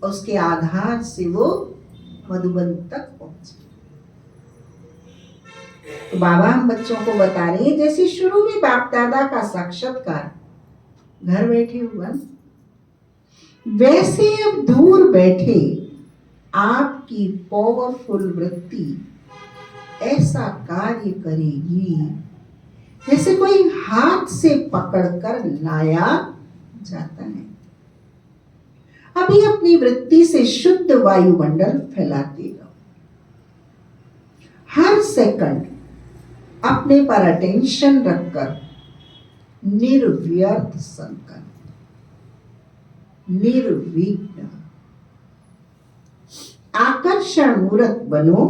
Speaker 3: उसके आधार से वो मधुबन तक पहुंचे। तो बाबा हम बच्चों को बता रहे हैं, जैसे शुरू में बाप दादा का साक्षात्कार घर बैठे हुआ, वैसे अब दूर बैठे आपकी पावरफुल वृत्ति ऐसा कार्य करेगी जैसे कोई हाथ से पकड़कर लाया जाता है। अभी अपनी वृत्ति से शुद्ध वायुमंडल फैलाते रहो। हर सेकंड अपने पर अटेंशन रखकर निर्व्यर्थ संकल्प, निर्विघ्न आकर्षण मूर्त बनो,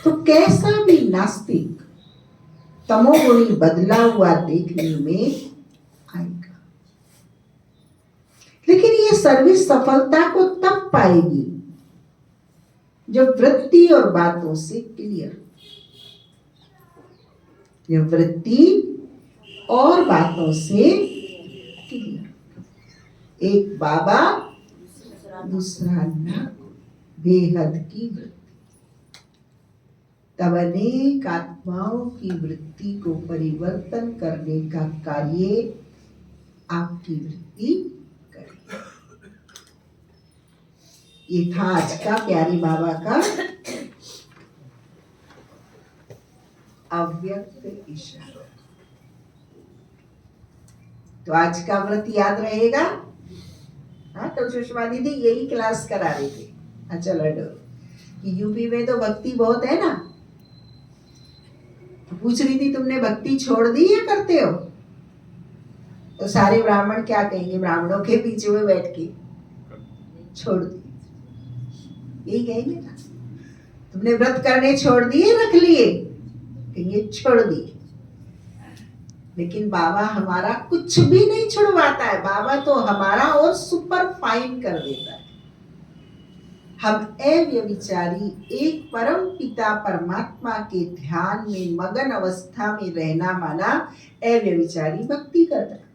Speaker 3: तो कैसा भी नास्तिक तमोगुणी बदला हुआ देखने में आएगा। लेकिन ये सर्विस सफलता को तब पाएगी जब वृत्ति और बातों से क्लियर, जब वृत्ति और बातों से क्लियर। एक बाबा दूसरा ना, बेहद की वृत्ति। तब अनेक आत्माओं की वृत्ति को परिवर्तन करने का कार्य आपकी वृत्ति करेगी। ये था आज का प्यारे बाबा का अव्यक्त इशारा। तो आज का व्रत याद रहेगा। हाँ, कल सुषमा दीदी यही क्लास करा रही थी अचल कि यूपी में तो भक्ति बहुत है ना, तो पूछ रही थी तुमने भक्ति छोड़ दी या करते हो? तो सारे ब्राह्मण क्या कहेंगे, ब्राह्मणों के पीछे में बैठ के छोड़ दी, यही कहेंगे ना। तुमने व्रत करने छोड़ दिए, रख लिए, कहेंगे छोड़ दिए। लेकिन बाबा हमारा कुछ भी नहीं छुड़वाता है। बाबा तो हमारा और सुपर फाइन कर देता है। हम अव्यभिचारी एक परम पिता परमात्मा के ध्यान में मगन अवस्था में रहना माना अव्यभिचारी भक्ति करता है।